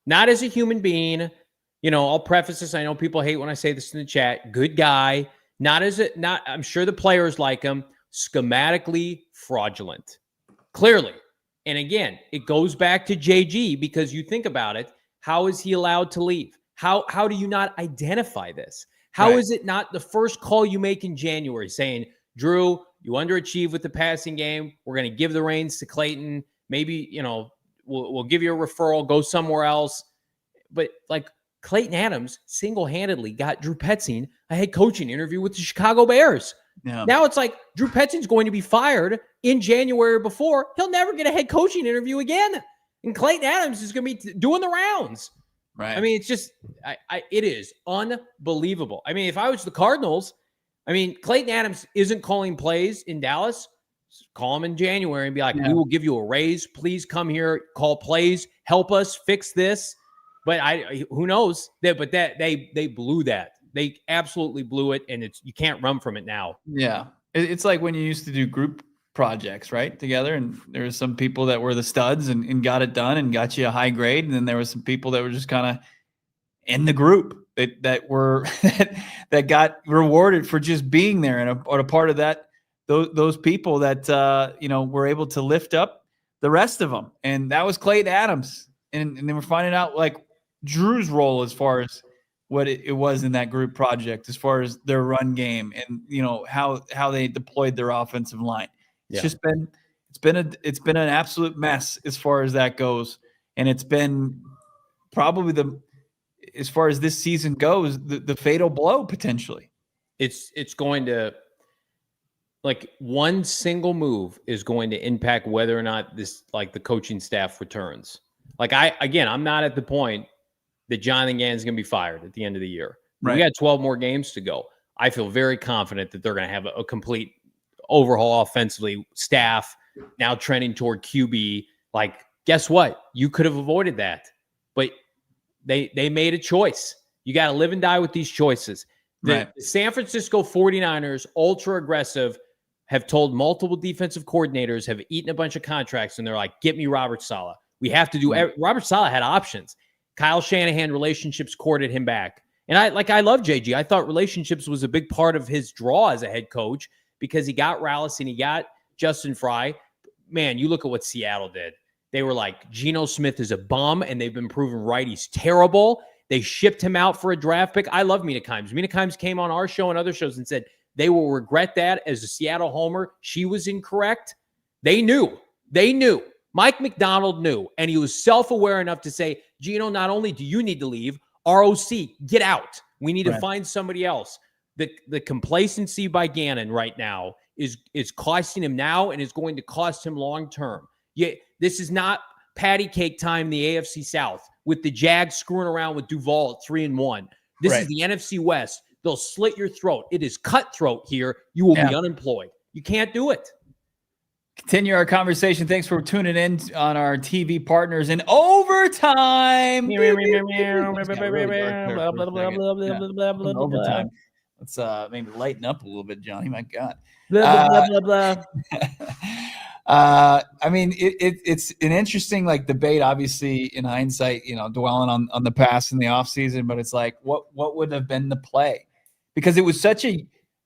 Not as a human being. I'll preface this. I know people hate when I say this in the chat. Good guy. I'm sure the players like him. Schematically fraudulent. Clearly. And again, it goes back to JG because you think about it. How is he allowed to leave? How do you not identify this? How is it not the first call you make in January saying, Drew, you underachieved with the passing game. We're going to give the reins to Clayton. Maybe, we'll give you a referral, go somewhere else. But like Clayton Adams single-handedly got Drew Petzing a head coaching interview with the Chicago Bears. Yeah. Now it's like Drew Petzing's going to be fired in January before. He'll never get a head coaching interview again. And Clayton Adams is going to be doing the rounds. Right. I mean, it's just, it is unbelievable. I mean, if I was the Cardinals, Clayton Adams isn't calling plays in Dallas. Call him in January and be like, we will give you a raise. Please come here, call plays, help us fix this. But who knows? They blew that. They absolutely blew it, and you can't run from it now. Yeah. It's like when you used to do group projects, right, together, and there were some people that were the studs and got it done and got you a high grade, and then there were some people that were just kind of in the group that were that got rewarded for just being there and a part of that. Those people that were able to lift up the rest of them, and that was Clayton Adams, and then we're finding out like Drew's role as far as what it was in that group project, as far as their run game and how they deployed their offensive line. It's just been an absolute mess as far as that goes, and it's been probably as far as this season goes, the fatal blow potentially. It's going to, like, one single move is going to impact whether or not the coaching staff returns. Like I'm not at the point that Jonathan Gannon is going to be fired at the end of the year. Right. We got 12 more games to go. I feel very confident that they're going to have a complete overhaul offensively, staff now trending toward QB. Like, guess what? You could have avoided that, but they made a choice. You got to live and die with these choices. The San Francisco 49ers, ultra aggressive, have told multiple defensive coordinators, have eaten a bunch of contracts, and they're like, get me Robert Saleh. We have to do Robert Saleh had options. Kyle Shanahan relationships courted him back. And I love JG. I thought relationships was a big part of his draw as a head coach because he got Rallis and he got Justin Fry. Man, you look at what Seattle did. They were like, Geno Smith is a bum, and they've been proven right. He's terrible. They shipped him out for a draft pick. I love Mina Kimes. Mina Kimes came on our show and other shows and said they will regret that as a Seattle homer. She was incorrect. They knew. Mike McDonald knew, and he was self-aware enough to say, Geno, not only do you need to leave, ROC, get out. We need to find somebody else. The complacency by Gannon right now is costing him now and is going to cost him long-term. This is not patty cake time in the AFC South with the Jags screwing around with Duval at 3-1. This is the NFC West. They'll slit your throat. It is cutthroat here. You will be unemployed. You can't do it. Continue our conversation. Thanks for tuning in on our TV partners in overtime. Overtime. Let's maybe lighten up a little bit, Johnny. My God. Blah, blah, blah, blah, blah. I mean, it's an interesting like debate, obviously, in hindsight, dwelling on the past in the offseason, but it's like what would have been the play? Because it was such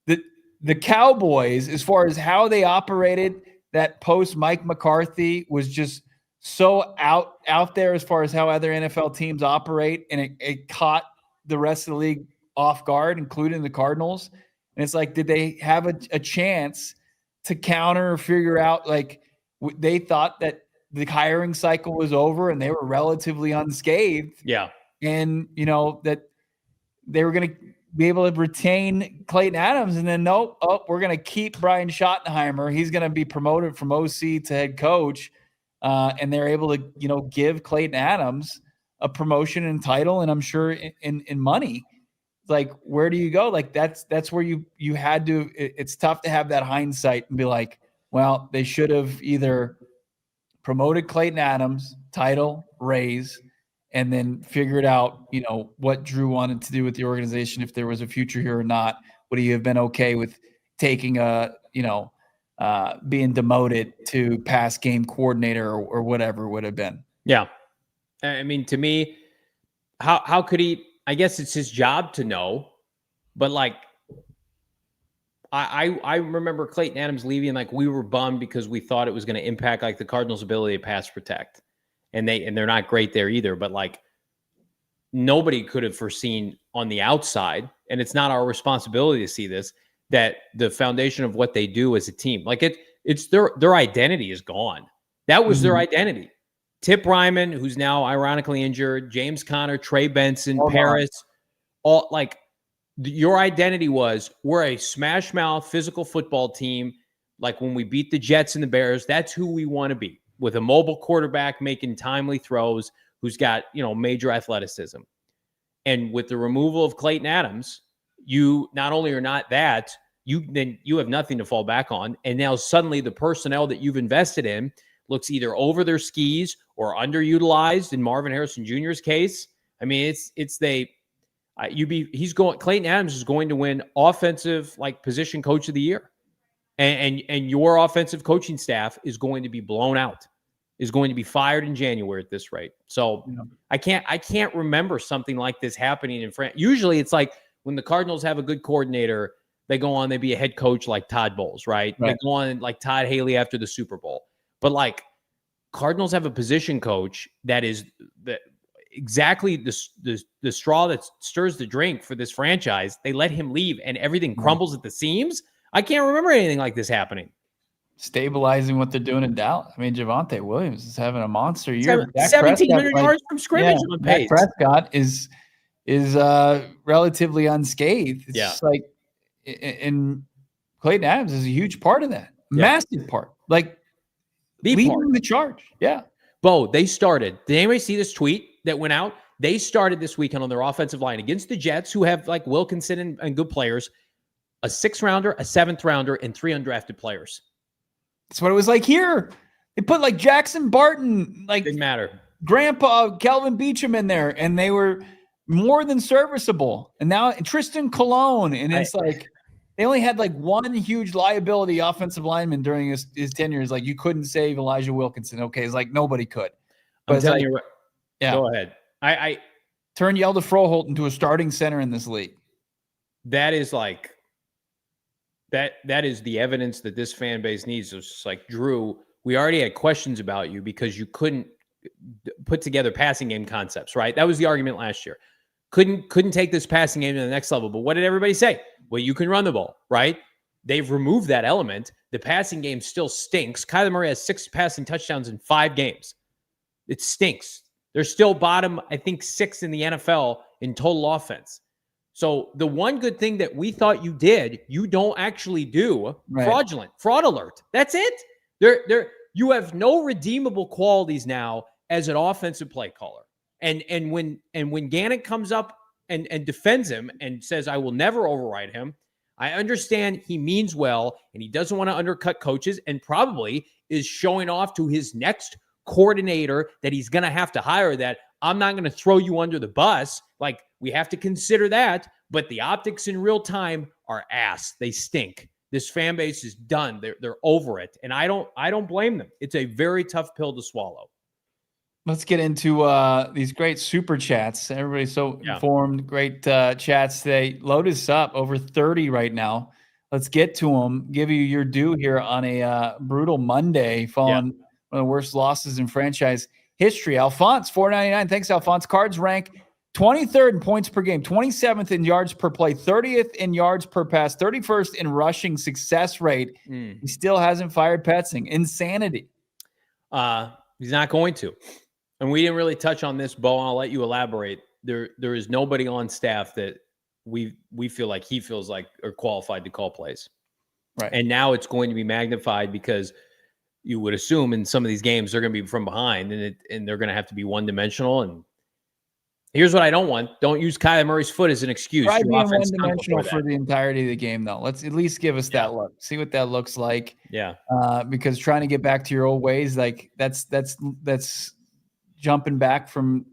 the Cowboys, as far as how they operated, that post Mike McCarthy was just so out there as far as how other NFL teams operate, and it caught the rest of the league off guard, including the Cardinals. And it's like, did they have a chance to counter or figure out, like, they thought that the hiring cycle was over and they were relatively unscathed. Yeah. And, that they were going to be able to retain Clayton Adams, and then we're going to keep Brian Schottenheimer. He's going to be promoted from OC to head coach. And they're able to, give Clayton Adams a promotion and title, and I'm sure in money. Like, where do you go? Like, that's where you had to. It's tough to have that hindsight and be like, well, they should have either promoted Clayton Adams, title, raise, and then figured out, what Drew wanted to do with the organization, if there was a future here or not. Would he have been okay with taking being demoted to pass game coordinator or whatever it would have been? Yeah. I mean, to me, how could he? I guess it's his job to know, but like, I remember Clayton Adams leaving, like, we were bummed because we thought it was going to impact like the Cardinals' ability to pass protect, and they're not great there either. But like, nobody could have foreseen on the outside, and it's not our responsibility to see this, that the foundation of what they do as a team, like it's their identity is gone. That was their identity. Tip Ryman, who's now ironically injured, James Conner, Trey Benson, Paris, all like, your identity was, we're a smash mouth physical football team. Like when we beat the Jets and the Bears, that's who we want to be, with a mobile quarterback making timely throws, who's got, major athleticism. And with the removal of Clayton Adams, you not only are not that, you have nothing to fall back on. And now suddenly the personnel that you've invested in looks either over their skis or underutilized in Marvin Harrison Jr.'s case. I mean, Clayton Adams is going to win offensive, like, position coach of the year. And your offensive coaching staff is going to be blown out, is going to be fired in January at this rate. So I can't remember something like this happening in France. Usually it's like when the Cardinals have a good coordinator, they go on, they be a head coach like Todd Bowles, right? They go on like Todd Haley after the Super Bowl. But like, Cardinals have a position coach that is exactly the straw that stirs the drink for this franchise. They let him leave and everything crumbles at the seams. I can't remember anything like this happening. Stabilizing what they're doing in Dallas. I mean, Javonte Williams is having a monster year. 1,700 yards from scrimmage on pace. Prescott is relatively unscathed. It's just like, and Clayton Adams is a huge part of that. Massive part. Like, leading the charge. Yeah. Bo, they started. Did anybody see this tweet that went out? They started this weekend on their offensive line against the Jets, who have like Wilkinson and good players, a 6th rounder, a 7th rounder, and 3 undrafted players. That's what it was like here. They put like Jackson Barton, like, didn't matter, Grandpa Kelvin Beachum in there, and they were more than serviceable. And now Tristan Colon, and it's like they only had like one huge liability offensive lineman during his tenure. Is like, you couldn't save Elijah Wilkinson. Okay, it's like nobody could. But I'm telling you, go ahead. I turn Yelda Froholt into a starting center in this league. That is like that is the evidence that this fan base needs. It's just like, Drew, we already had questions about you because you couldn't put together passing game concepts, right? That was the argument last year. Couldn't take this passing game to the next level. But what did everybody say? Well, you can run the ball, right? They've removed that element. The passing game still stinks. Kyler Murray has 6 passing touchdowns in 5 games. It stinks. They're still bottom, I think, 6 in the NFL in total offense. So the one good thing that we thought you did, you don't actually do. Right. Fraud alert. That's it. You have no redeemable qualities now as an offensive play caller. And when Gannon comes up and defends him and says, I will never override him, I understand he means well and he doesn't want to undercut coaches and probably is showing off to his next coordinator that he's going to have to hire that I'm not going to throw you under the bus. Like, we have to consider that, but the optics in real time are ass. They stink. This fan base is done. They're over it. And I don't blame them. It's a very tough pill to swallow. Let's get into these great super chats. Everybody's so informed. Great chats today. Load us up, over 30 right now. Let's get to them. Give you your due here on a brutal Monday following one of the worst losses in franchise history. Alphonse, $4.99. Thanks, Alphonse. Cards rank 23rd in points per game, 27th in yards per play, 30th in yards per pass, 31st in rushing success rate. He still hasn't fired Petzing. Insanity. He's not going to. And we didn't really touch on this, Bo, and I'll let you elaborate. There is nobody on staff that we feel like he feels like are qualified to call plays. Right. And now it's going to be magnified because you would assume in some of these games they're going to be from behind and they're going to have to be one-dimensional. And here's what I don't want. Don't use Kyler Murray's foot as an excuse. Try being one-dimensional for the entirety of the game, though. Let's at least give us that look. See what that looks like. Yeah. Because trying to get back to your old ways, like that's jumping back from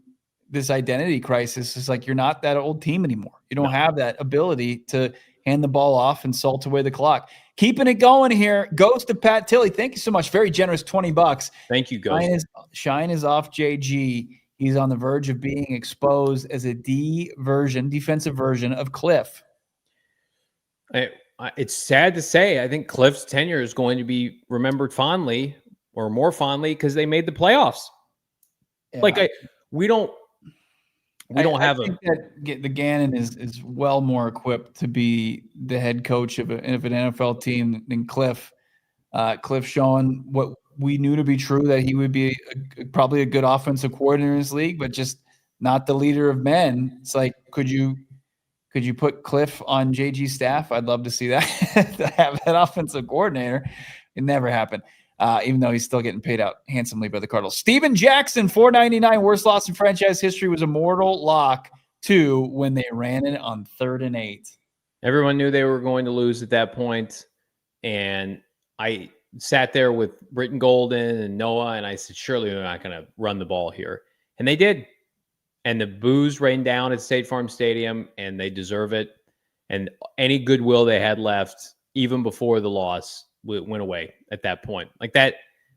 this identity crisis. It's like you're not that old team anymore. You don't have that ability to hand the ball off and salt away the clock. Keeping it going here. Goes to Pat Tilley. Thank you so much. Very generous, $20. Thank you, Ghost. Shine is off JG. He's on the verge of being exposed as a defensive version of Cliff. It's sad to say. I think Cliff's tenure is going to be remembered fondly or more fondly because they made the playoffs. Yeah. We don't have think that the Gannon is well more equipped to be the head coach of an NFL team than Cliff. Cliff showing what we knew to be true, that he would be probably a good offensive coordinator in this league, but just not the leader of men. It's like, could you put Cliff on JG's staff? I'd love to see that, to have that offensive coordinator. It never happened. Even though he's still getting paid out handsomely by the Cardinals. Steven Jackson, $4.99. Worst loss in franchise history was a mortal lock, too, when they ran it on 3rd and 8. Everyone knew they were going to lose at that point, and I sat there with Britton Golden and Noah, and I said, surely they're not going to run the ball here. And they did. And the boos rained down at State Farm Stadium, and they deserve it. And any goodwill they had left, even before the loss, went away at that point. Like that,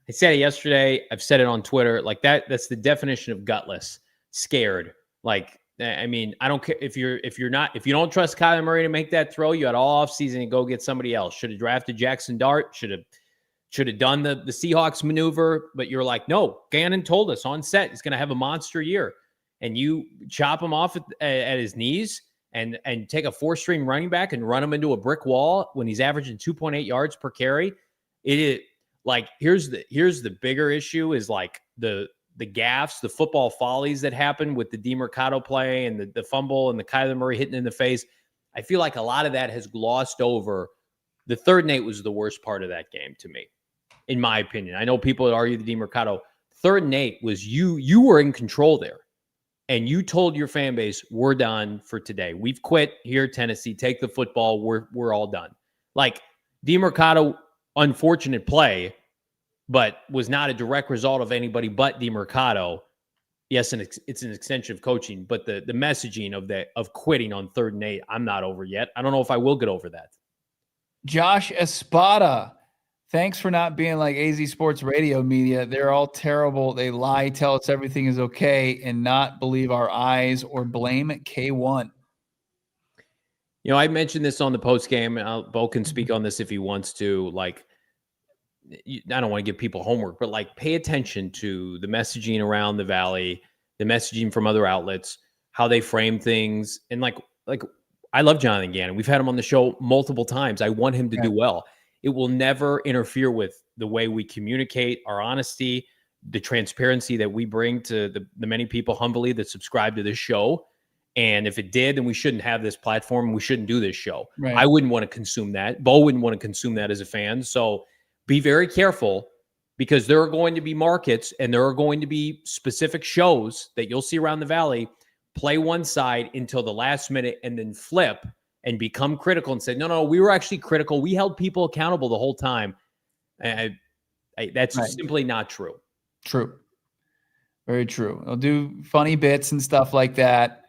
I said it yesterday. I've said it on Twitter. Like that's the definition of gutless, scared. Like, I mean, I don't care if you don't trust Kyler Murray to make that throw, you had all offseason and go get somebody else. Should have drafted Jackson Dart. Should have done the Seahawks maneuver. But you're like, no, Gannon told us on set he's going to have a monster year, and you chop him off at his knees. And take a 4-string running back and run him into a brick wall when he's averaging 2.8 yards per carry. It is like, here's the bigger issue is like the gaffes, the football follies that happened with the Demercado play and the fumble and the Kyler Murray hitting in the face. I feel like a lot of that has glossed over. The 3rd and 8 was the worst part of that game to me, in my opinion. I know people that argue the Demercado. 3rd and 8 was you were in control there. And you told your fan base, we're done for today. We've quit here, Tennessee. Take the football. We're all done. Like, Demercado, unfortunate play, but was not a direct result of anybody but Demercado. Yes, and it's an extension of coaching, but the messaging of quitting on 3rd and 8, I'm not over yet. I don't know if I will get over that. Josh Espada. Thanks for not being like AZ Sports Radio media. They're all terrible. They lie, tell us everything is okay, and not believe our eyes or blame K1. You know, I mentioned this on the post game, and Bo can speak on this if he wants to. Like, I don't want to give people homework, but like, pay attention to the messaging around the Valley, the messaging from other outlets, how they frame things. And like I love Jonathan Gannon. We've had him on the show multiple times. I want him to do well. It will never interfere with the way we communicate, our honesty, the transparency that we bring to the many people humbly that subscribe to this show. And if it did, then we shouldn't have this platform. We shouldn't do this show. Right. I wouldn't want to consume that. Bo wouldn't want to consume that as a fan. So be very careful, because there are going to be markets and there are going to be specific shows that you'll see around the Valley play one side until the last minute and then flip and become critical and say, no, we were actually critical. We held people accountable the whole time. And that's simply not true. True. Very true. They'll do funny bits and stuff like that,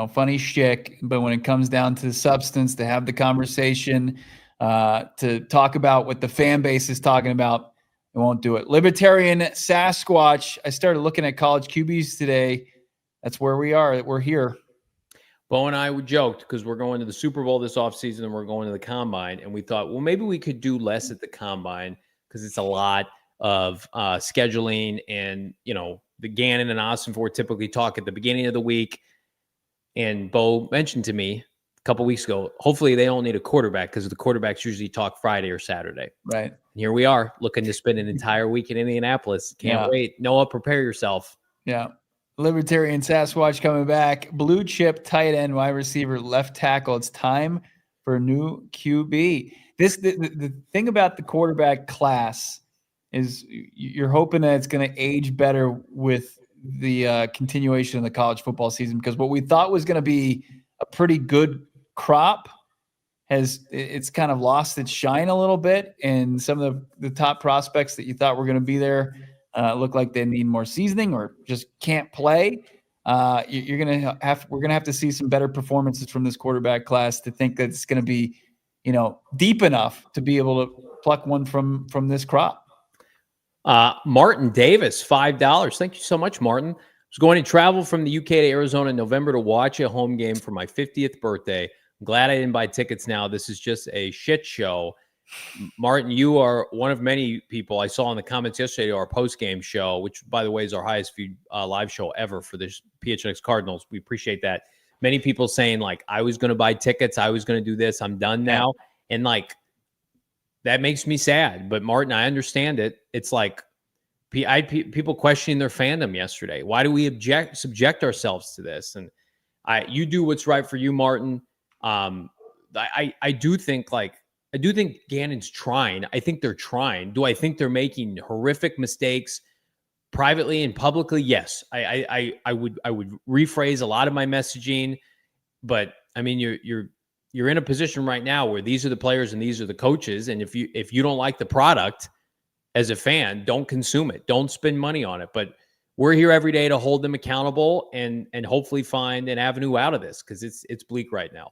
funny shtick. But when it comes down to the substance, to have the conversation, to talk about what the fan base is talking about, they won't do it. Libertarian Sasquatch. I started looking at college QBs today. That's where we are. We're here. Bo and I joked because we're going to the Super Bowl this offseason and we're going to the Combine. And we thought, well, maybe we could do less at the Combine because it's a lot of scheduling. And, the Gannon and Ossenford typically talk at the beginning of the week. And Bo mentioned to me a couple weeks ago, hopefully they don't need a quarterback because the quarterbacks usually talk Friday or Saturday. Right. And here we are looking to spend an entire week in Indianapolis. Can't wait. Noah, prepare yourself. Yeah. Libertarian Sasquatch coming back. Blue chip, tight end, wide receiver, left tackle. It's time for a new QB. The thing about the quarterback class is you're hoping that it's going to age better with the continuation of the college football season, because what we thought was going to be a pretty good crop it's kind of lost its shine a little bit, and some of the top prospects that you thought were going to be there look like they need more seasoning or just can't play. We're gonna have to see some better performances from this quarterback class to think that it's going to be, deep enough to be able to pluck one from this crop. Martin Davis, $5. Thank you so much, Martin. I was going to travel from the UK to Arizona in November to watch a home game for my 50th birthday. I'm glad I didn't buy tickets now. This is just a shit show. Martin, you are one of many people I saw in the comments yesterday to our post-game show, which, by the way, is our highest viewed live show ever for this PHNX Cardinals. We appreciate that. Many people saying, I was going to buy tickets. I was going to do this. I'm done now. And, that makes me sad. But, Martin, I understand it. It's people questioning their fandom yesterday. Why do we subject ourselves to this? And you do what's right for you, Martin. I do think Gannon's trying. I think they're trying. Do I think they're making horrific mistakes privately and publicly? Yes. I would rephrase a lot of my messaging, but I mean, you're in a position right now where these are the players and these are the coaches. And if you don't like the product as a fan, don't consume it. Don't spend money on it. But we're here every day to hold them accountable and hopefully find an avenue out of this, because it's bleak right now.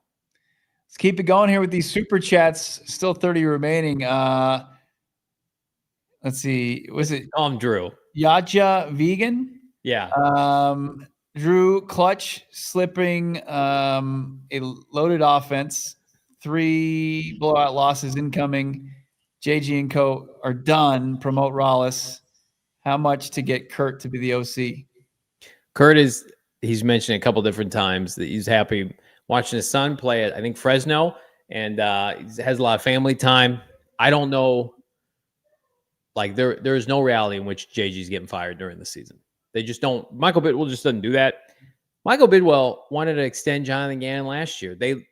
Let's keep it going here with these super chats. Still 30 remaining. Let's see. Was it Drew? Yaja Vegan? Yeah. Drew clutch slipping a loaded offense. 3 blowout losses incoming. JG and Co are done. Promote Rollis. How much to get Kurt to be the OC? Kurt he's mentioned a couple different times that he's happy watching his son play at, I think, Fresno, and he has a lot of family time. I don't know. There is no reality in which JG's getting fired during the season. They just don't. Michael Bidwell just doesn't do that. Michael Bidwell wanted to extend Jonathan Gannon last year. They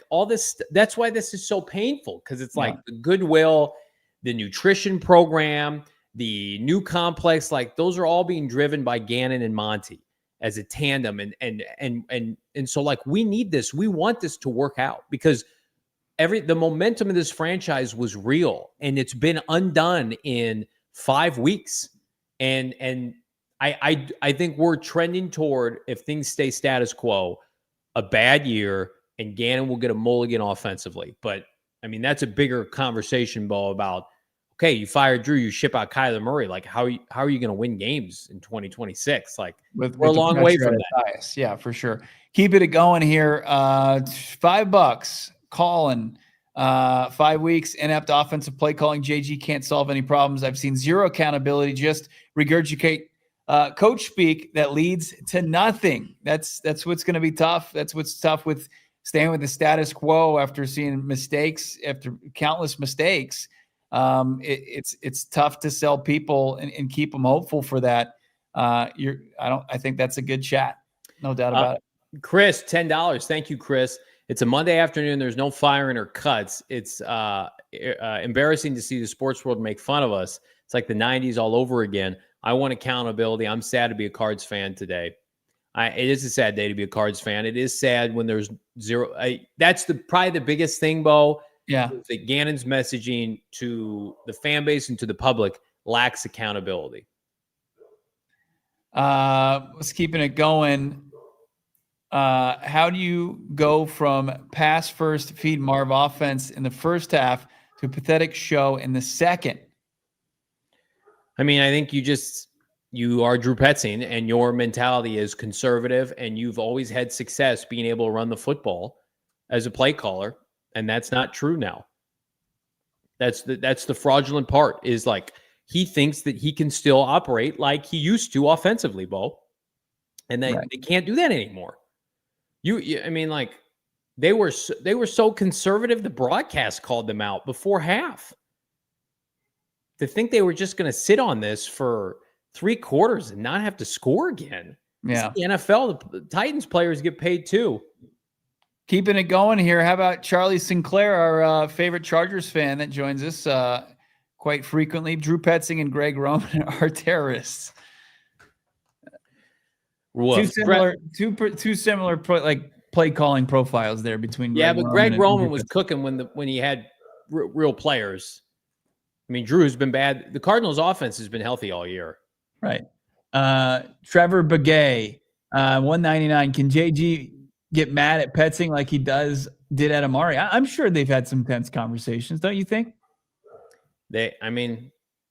all this. That's why this is so painful, because it's the goodwill, the nutrition program, the new complex. Those are all being driven by Gannon and Monty as a tandem, and so we need this. We want this to work out, because the momentum of this franchise was real, and it's been undone in 5 weeks. And I think we're trending toward, if things stay status quo, a bad year, and Gannon will get a mulligan offensively. But I mean, that's a bigger conversation, Bo, about, okay, you fired Drew, you ship out Kyler Murray. How are you going to win games in 2026? We're a long way from that. Bias. Yeah, for sure. Keeping it going here. $5. Colin. 5 weeks. Inept offensive play calling. JG can't solve any problems. I've seen zero accountability. Just regurgitate coach speak that leads to nothing. That's what's going to be tough. That's what's tough with staying with the status quo after seeing mistakes, after countless mistakes. It's tough to sell people and keep them hopeful for that. I think that's a good chat. No doubt about it. Chris, $10. Thank you, Chris. It's a Monday afternoon. There's no firing or cuts. It's embarrassing to see the sports world make fun of us. It's like the 90s all over again. I want accountability. I'm sad to be a Cards fan today. It is a sad day to be a Cards fan. It is sad when there's zero. That's probably the biggest thing, Bo. Yeah. That Gannon's messaging to the fan base and to the public lacks accountability. Let's keeping it going. How do you go from pass first, feed Marv offense in the first half to a pathetic show in the second? I mean, I think you are Drew Petzing, and your mentality is conservative, and you've always had success being able to run the football as a play caller, and that's not true now. That's the fraudulent part, is like he thinks that he can still operate like he used to offensively, Bo, and they can't do that anymore. I mean, like they were so conservative. The broadcast called them out before half. To think they were just going to sit on this for 3 quarters and not have to score again. Yeah. The NFL, the Titans players get paid too. Keeping it going here. How about Charlie Sinclair, our favorite Chargers fan that joins us quite frequently? Drew Petzing and Greg Roman are terrorists. Woof. Two similar play calling profiles there between. But Greg Roman was cooking when he had real players. I mean, Drew's been bad. The Cardinals' offense has been healthy all year. Right. Trevor Begay, 199. Can JG get mad at Petzing like he did at Emari? I'm sure they've had some tense conversations, don't you think? But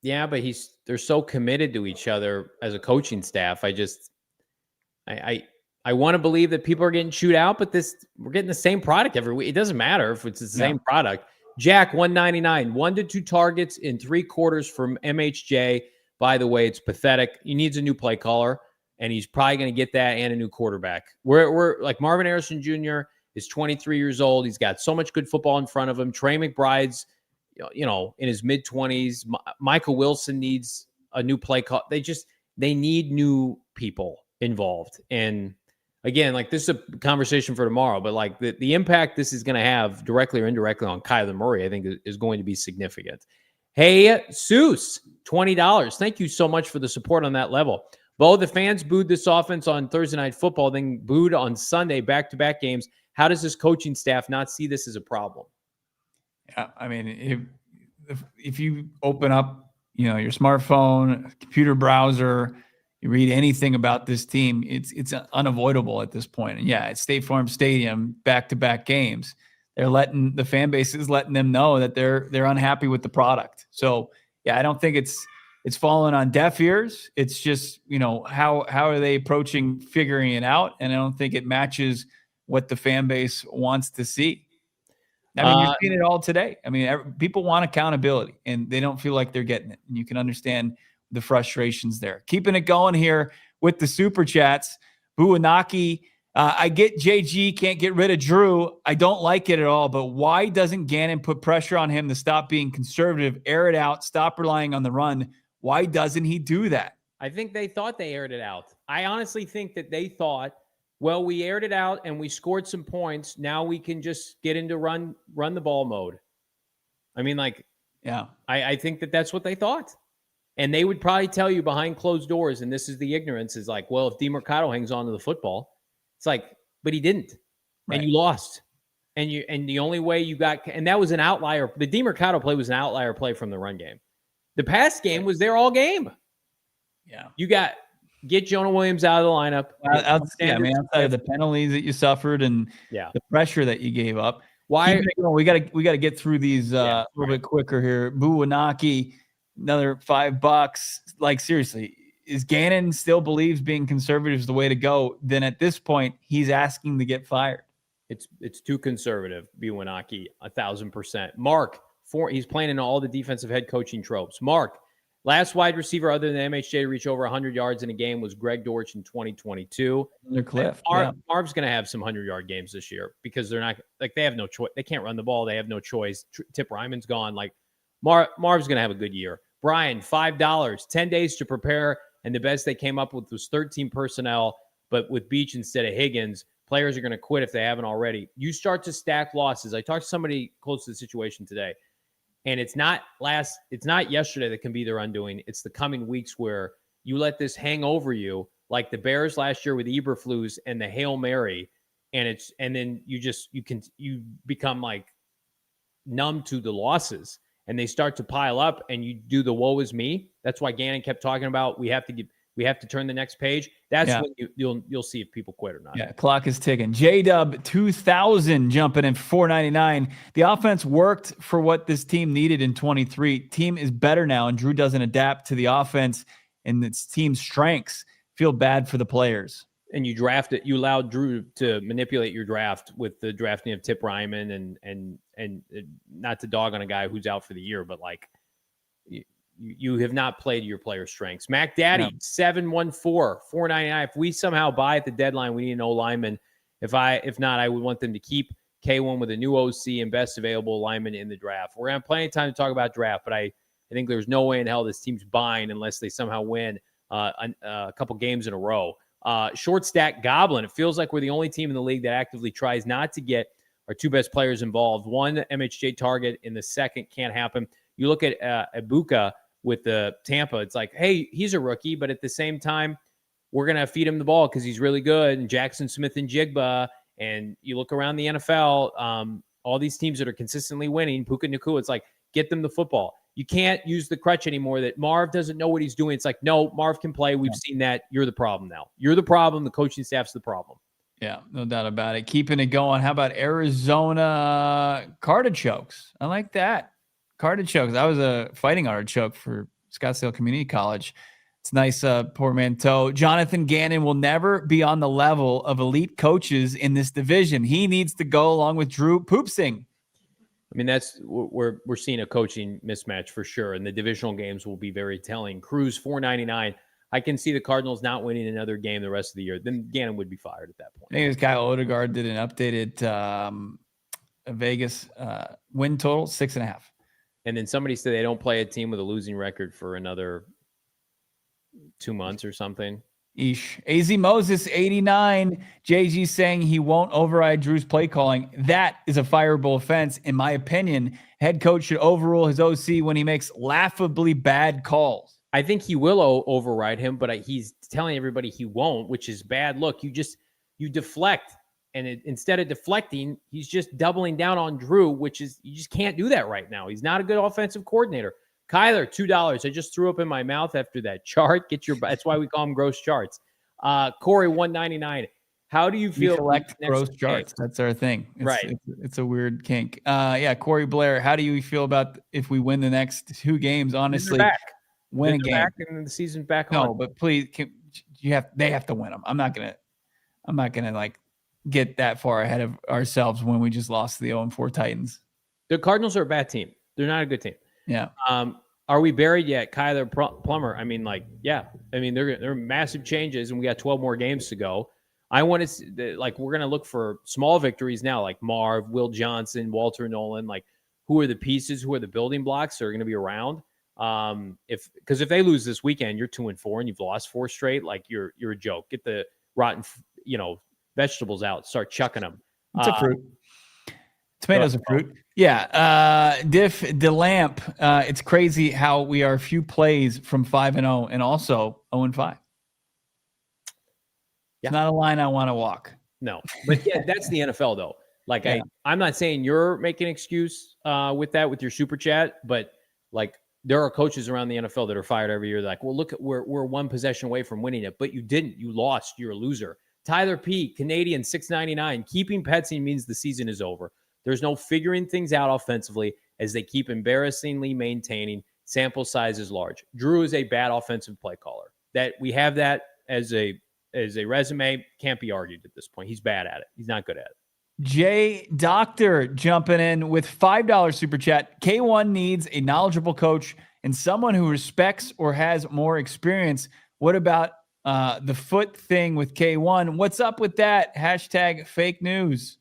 they're so committed to each other as a coaching staff. I want to believe that people are getting chewed out, but we're getting the same product every week. It doesn't matter if it's the same product. Jack, 199, 1 to 2 targets in 3 quarters from MHJ. By the way, it's pathetic. He needs a new play caller, and he's probably going to get that and a new quarterback. We're like Marvin Harrison Jr. is 23 years old. He's got so much good football in front of him. Trey McBride's, in his mid-20s. Michael Wilson needs a new play call. They need new people involved. And again, like this is a conversation for tomorrow, but like the impact this is going to have directly or indirectly on Kyler Murray, I think is going to be significant. Hey, Seuss, $20. Thank you so much for the support on that level. Bo, the fans booed this offense on Thursday Night Football, then booed on Sunday, back-to-back games. How does this coaching staff not see this as a problem? Yeah, I mean, if you open up, your smartphone, computer browser, you read anything about this team, it's unavoidable at this point. And yeah, at State Farm Stadium, back-to-back games, the fan base is letting them know that they're unhappy with the product. So yeah, I don't think it's fallen on deaf ears. It's just, how are they approaching figuring it out? And I don't think it matches what the fan base wants to see. I mean, you've seen it all today. I mean, people want accountability, and they don't feel like they're getting it. And you can understand the frustrations there. Keeping it going here with the super chats. Buanaki, I get JG can't get rid of Drew. I don't like it at all, but why doesn't Gannon put pressure on him to stop being conservative, air it out, stop relying on the run? Why doesn't he do that? I think they thought they aired it out. I honestly think that they thought, well, we aired it out and we scored some points. Now we can just get into run the ball mode. I mean, I think that's what they thought. And they would probably tell you behind closed doors, and this is the ignorance, is like, well, if Demercado hangs on to the football, it's like, but he didn't. Right. And you lost. And the only way you got, and that was an outlier. The Demercado play was an outlier play from the run game. The pass game was there all game. Yeah. You get Jonah Williams out of the lineup. Outside of the penalties that you suffered and the pressure that you gave up. Why? We got to get through these a little bit quicker here. Buanaki, another $5. Like, seriously, is Gannon still believes being conservative is the way to go? Then at this point, he's asking to get fired. It's too conservative. Buanaki, 1,000%. Mark, he's playing in all the defensive head coaching tropes. Mark, last wide receiver other than MHJ to reach over 100 yards in a game was Greg Dortch in 2022. Marv's going to have some 100-yard games this year because they're not they have no choice. They can't run the ball. They have no choice. Tip Ryman's gone. Marv's going to have a good year. Brian, $5, 10 days to prepare, and the best they came up with was 13 personnel, but with Beach instead of Higgins. Players are going to quit if they haven't already. You start to stack losses. I talked to somebody close to the situation today, and it's not yesterday that can be their undoing. It's the coming weeks where you let this hang over you like the Bears last year with Eberflus and the Hail Mary, and then you become like numb to the losses, and they start to pile up, and you do the woe is me. That's why Gannon kept talking about we have to turn the next page. That's when you'll see if people quit or not. Yeah, clock is ticking. J-Dub 2000 jumping in $4.99. The offense worked for what this team needed in 23. Team is better now, and Drew doesn't adapt to the offense and its team's strengths. Feel bad for the players. And you allowed Drew to manipulate your draft with the drafting of Tip Ryman and not to dog on a guy who's out for the year, but like you have not played your player's strengths. Mac Daddy, 714, $4.99. If we somehow buy at the deadline, we need an O-lineman. If not, I would want them to keep K1 with a new OC and best available lineman in the draft. We're going to have plenty of time to talk about draft, but I think there's no way in hell this team's buying unless they somehow win a couple games in a row. Short stack Goblin. It feels like we're the only team in the league that actively tries not to get our two best players involved. One MHJ target in the second can't happen. You look at Ibuka with the Tampa. It's like, hey, he's a rookie, but at the same time, we're going to feed him the ball because he's really good. And Jackson Smith and Jigba. And you look around the NFL, all these teams that are consistently winning, Puka Nacua, it's like, get them the football. You can't use the crutch anymore that Marv doesn't know what he's doing. It's like, no, Marv can play. We've seen that. You're the problem now. You're the problem. The coaching staff's the problem. Yeah, no doubt about it. Keeping it going. How about Arizona Cardichokes? I like that. Cardichokes. I was a fighting artichoke for Scottsdale Community College. It's nice portmanteau. Jonathan Gannon will never be on the level of elite coaches in this division. He needs to go along with Drew Petzing. I mean, we're seeing a coaching mismatch for sure, and the divisional games will be very telling. Cruz, $4.99. I can see the Cardinals not winning another game the rest of the year. Then Gannon would be fired at that point. I think this guy Odegaard did an updated Vegas win total, 6.5. And then somebody said they don't play a team with a losing record for another 2 months or something. Eesh. AZ Moses, 89. JG saying he won't override Drew's play calling. That is a fireable offense. In my opinion, head coach should overrule his OC when he makes laughably bad calls. I think he will override him, but he's telling everybody he won't, which is bad. Look, you deflect. And instead of deflecting, he's just doubling down on Drew, which is, you just can't do that right now. He's not a good offensive coordinator. Kyler, $2. I just threw up in my mouth after that chart. That's why we call them gross charts. Corey, $1.99. How do you feel? We collect gross charts. That's our thing. It's a weird kink. Corey Blair, how do you feel about if we win the next 2 games? Honestly, win a game. Back and the season's back on. No, but please, they have to win them. I'm not gonna like get that far ahead of ourselves when we just lost to the 0-4 Titans. The Cardinals are a bad team. They're not a good team. Yeah. Are we buried yet? Kyler Plummer. I mean, there are massive changes, and we got 12 more games to go. I want to we're going to look for small victories now, like Marv, Will Johnson, Walter Nolan. Like, who are the pieces? Who are the building blocks that are going to be around? Because if they lose this weekend, you're 2-4 and you've lost 4 straight. Like, you're a joke. Get the rotten, vegetables out. Start chucking them. It's a fruit. Tomatoes are fruit. Yeah. Diff DeLamp. It's crazy how we are a few plays from 5-0 and also 0-5. It's not a line I want to walk. No, but yeah, that's the NFL though. Like I'm not saying you're making an excuse with your super chat, but like there are coaches around the NFL that are fired every year. Like, well, look, we're 1 possession away from winning it, but you didn't. You lost. You're a loser. Tyler P, Canadian, $6.99. Keeping Petzing means the season is over. There's no figuring things out offensively as they keep embarrassingly maintaining. Sample size is large. Drew is a bad offensive play caller. That we have that as a resume, can't be argued at this point. He's bad at it. He's not good at it. Jay Doctor jumping in with $5 super chat. K1 needs a knowledgeable coach and someone who respects or has more experience. What about the foot thing with K1? What's up with that? Hashtag fake news.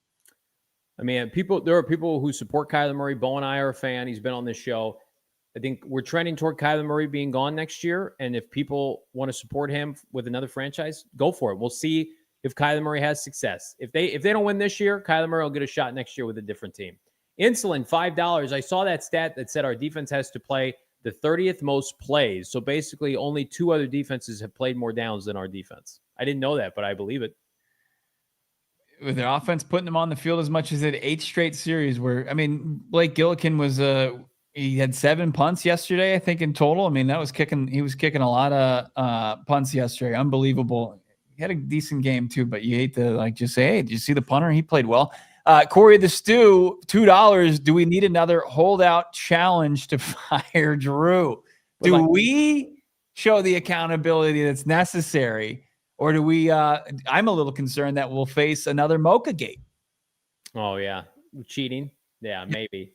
I mean, there are people who support Kyler Murray. Bo and I are a fan. He's been on this show. I think we're trending toward Kyler Murray being gone next year. And if people want to support him with another franchise, go for it. We'll see if Kyler Murray has success. If they don't win this year, Kyler Murray will get a shot next year with a different team. Insulin, $5. I saw that stat that said our defense has to play the 30th most plays. So basically only 2 other defenses have played more downs than our defense. I didn't know that, but I believe it. With their offense putting them on the field as much as it 8 straight series where, I mean, Blake Gillikin was he had 7 punts yesterday, I think, in total. I mean, he was kicking a lot of punts yesterday. Unbelievable. He had a decent game too, but you hate to just say, hey, did you see the punter? He played well. Corey the Stew, $2. Do we need another holdout challenge to fire Drew? Do we show the accountability that's necessary, or do we? I'm a little concerned that we'll face another Mocha Gate. Oh yeah, cheating. Yeah, maybe.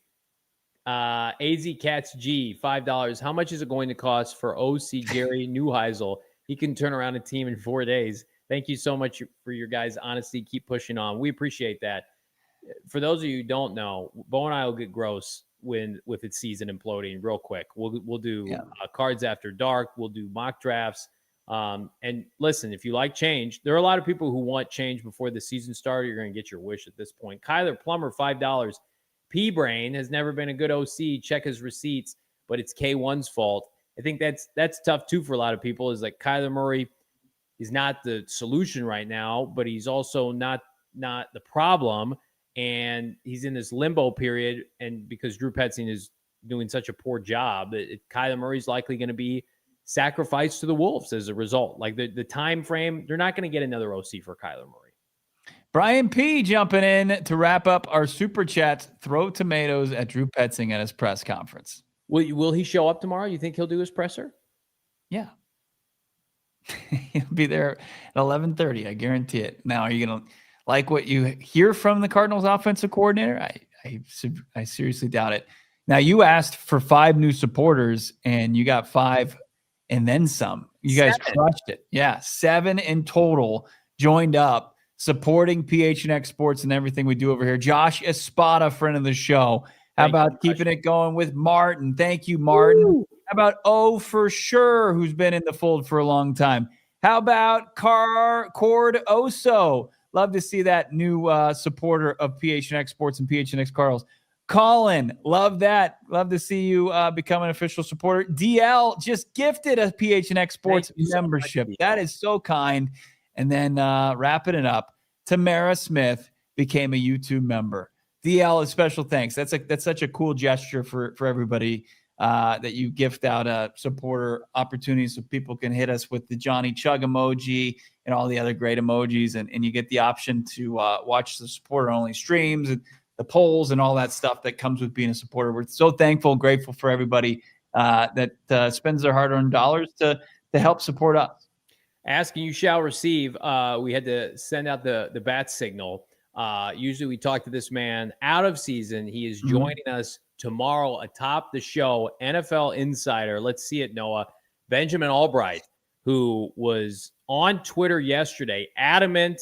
AZ Cats G, $5. How much is it going to cost for OC Jerry Neuheisel? He can turn around a team in 4 days. Thank you so much for your guys' honesty. Keep pushing on. We appreciate that. For those of you who don't know, Bo and I will get gross with its season imploding real quick. We'll do cards after dark. We'll do mock drafts. And listen, if you like change, there are a lot of people who want change before the season started. You're going to get your wish at this point. Kyler Plummer, $5. P-Brain has never been a good OC. Check his receipts, but it's K1's fault. I think that's tough too for a lot of people. Is like Kyler Murray is not the solution right now, but he's also not the problem. And he's in this limbo period. And because Drew Petzing is doing such a poor job, Kyler Murray's likely going to be sacrificed to the Wolves as a result. Like the time frame, they're not going to get another OC for Kyler Murray. Brian P. jumping in to wrap up our super chats. Throw tomatoes at Drew Petzing at his press conference. Will he show up tomorrow? You think he'll do his presser? Yeah. He'll be there at 11:30. I guarantee it. Now, are you going to like what you hear from the Cardinals offensive coordinator? I seriously doubt it. Now, you asked for 5 new supporters, and you got 5 and then some. You guys crushed it. Yeah, 7 in total joined up, supporting PHNX Sports and everything we do over here. Josh Espada, friend of the show. How about keeping it going with Martin? Thank you, Martin. Woo. How about Oh For Sure, who's been in the fold for a long time? How about Cord Oso? Love to see that new supporter of PHNX Sports and PHNX Cardinals. Colin, love that. Love to see you become an official supporter. DL just gifted a PHNX Sports membership. So that is so kind. And then wrapping it up, Tamara Smith became a YouTube member. DL, a special thanks. That's such a cool gesture for everybody that you gift out a supporter opportunity so people can hit us with the Johnny Chug emoji and all the other great emojis. And you get the option to watch the supporter-only streams and the polls and all that stuff that comes with being a supporter. We're so thankful and grateful for everybody that spends their hard-earned dollars to help support us. Ask and you shall receive. We had to send out the bat signal. Usually we talk to this man out of season. He is joining us tomorrow atop the show, NFL Insider. Let's see it, Noah. Benjamin Albright, who was on Twitter yesterday, adamant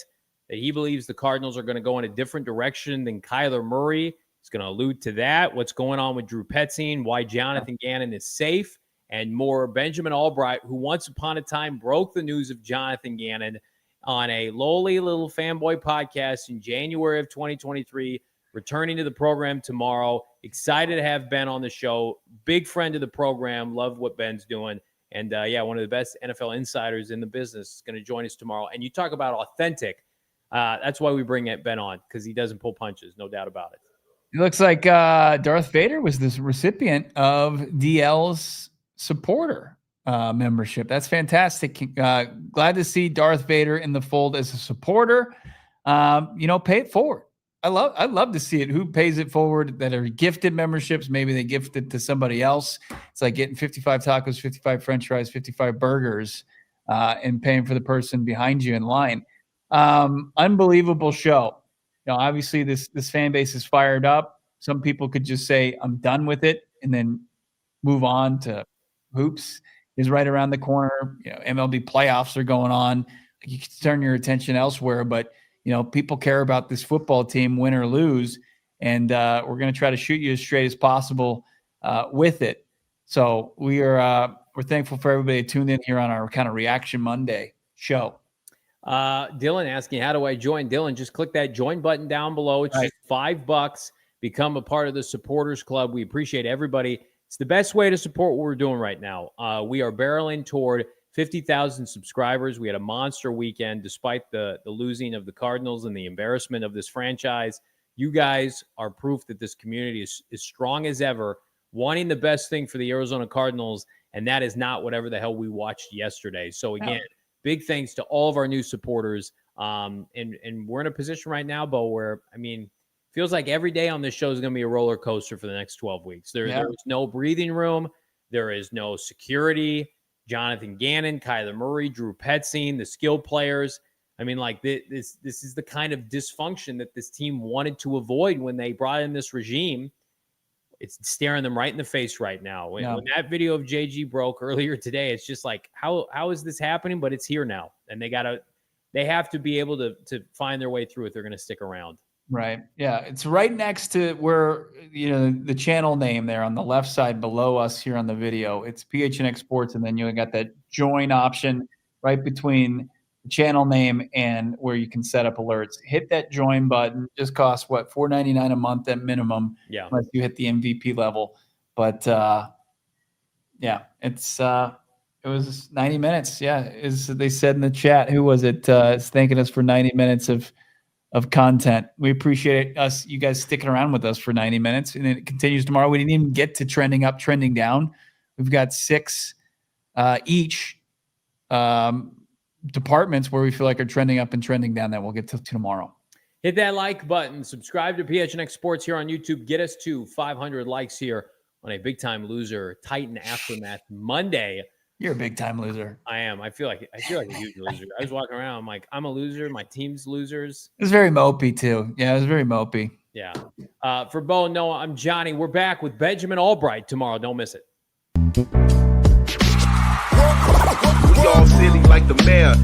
that he believes the Cardinals are going to go in a different direction than Kyler Murray. He's going to allude to that, what's going on with Drew Petzing, why Jonathan Gannon is safe, and more. Benjamin Albright, who once upon a time broke the news of Jonathan Gannon on a lowly little fanboy podcast in January of 2023, returning to the program tomorrow. Excited to have Ben on the show. Big friend of the program. Love what Ben's doing. And, one of the best NFL insiders in the business is going to join us tomorrow. And you talk about authentic. That's why we bring Ben on, because he doesn't pull punches, no doubt about it. It looks like Darth Vader was this recipient of DL's supporter membership. That's fantastic. Glad to see Darth Vader in the fold as a supporter. Pay it forward. I love to see it. Who pays it forward that are gifted memberships? Maybe they gift it to somebody else. It's like getting 55 tacos, 55 French fries, 55 burgers, and paying for the person behind you in line. Unbelievable show. Obviously this fan base is fired up. Some people could just say, I'm done with it, and then move on to hoops is right around the corner. MLB playoffs are going on. You can turn your attention elsewhere, but people care about this football team, win or lose, and we're going to try to shoot you as straight as possible with it. So we're thankful for everybody tuned in here on our kind of Reaction Monday show. Dylan asking, how do I join? Dylan, just click that join button down below. It's just $5. Become a part of the supporters club. We appreciate everybody It's the best way to support what we're doing right now. We are barreling toward 50,000 subscribers. We had a monster weekend despite the losing of the Cardinals and the embarrassment of this franchise. You guys are proof that this community is as strong as ever, wanting the best thing for the Arizona Cardinals, and that is not whatever the hell we watched yesterday. So again, big thanks to all of our new supporters. And we're in a position right now, Bo, where, I mean, feels like every day on this show is going to be a roller coaster for the next 12 weeks. There is no breathing room. There is no security. Jonathan Gannon, Kyler Murray, Drew Petzing, the skill players. I mean, like this is the kind of dysfunction that this team wanted to avoid when they brought in this regime. It's staring them right in the face right now. When that video of JG broke earlier today, it's just like, how is this happening? But it's here now, and they have to be able to find their way through it. They're going to stick around. Right. Yeah. It's right next to where, the channel name there on the left side below us here on the video. It's PHNX Sports. And then you got that join option right between the channel name and where you can set up alerts. Hit that join button. Just costs what, $4.99 a month at minimum. Yeah. Unless you hit the MVP level. But it's it was 90 minutes. Yeah. As they said in the chat, who was it? It's thanking us for 90 minutes of content. We appreciate you guys sticking around with us for 90 minutes, and it continues tomorrow. We didn't even get to trending up, trending down. We've got 6 each departments where we feel like are trending up and trending down that we'll get to tomorrow. Hit that like button. Subscribe to PHNX Sports here on YouTube. Get us to 500 likes here on a big-time loser Titan Aftermath Monday. You're a big-time loser. I am. I feel like a huge loser. I was walking around. I'm like, I'm a loser. My team's losers. It was very mopey, too. Yeah, it was very mopey. Yeah. For Bo and Noah, I'm Johnny. We're back with Benjamin Albright tomorrow. Don't miss it. We all silly like the mayor.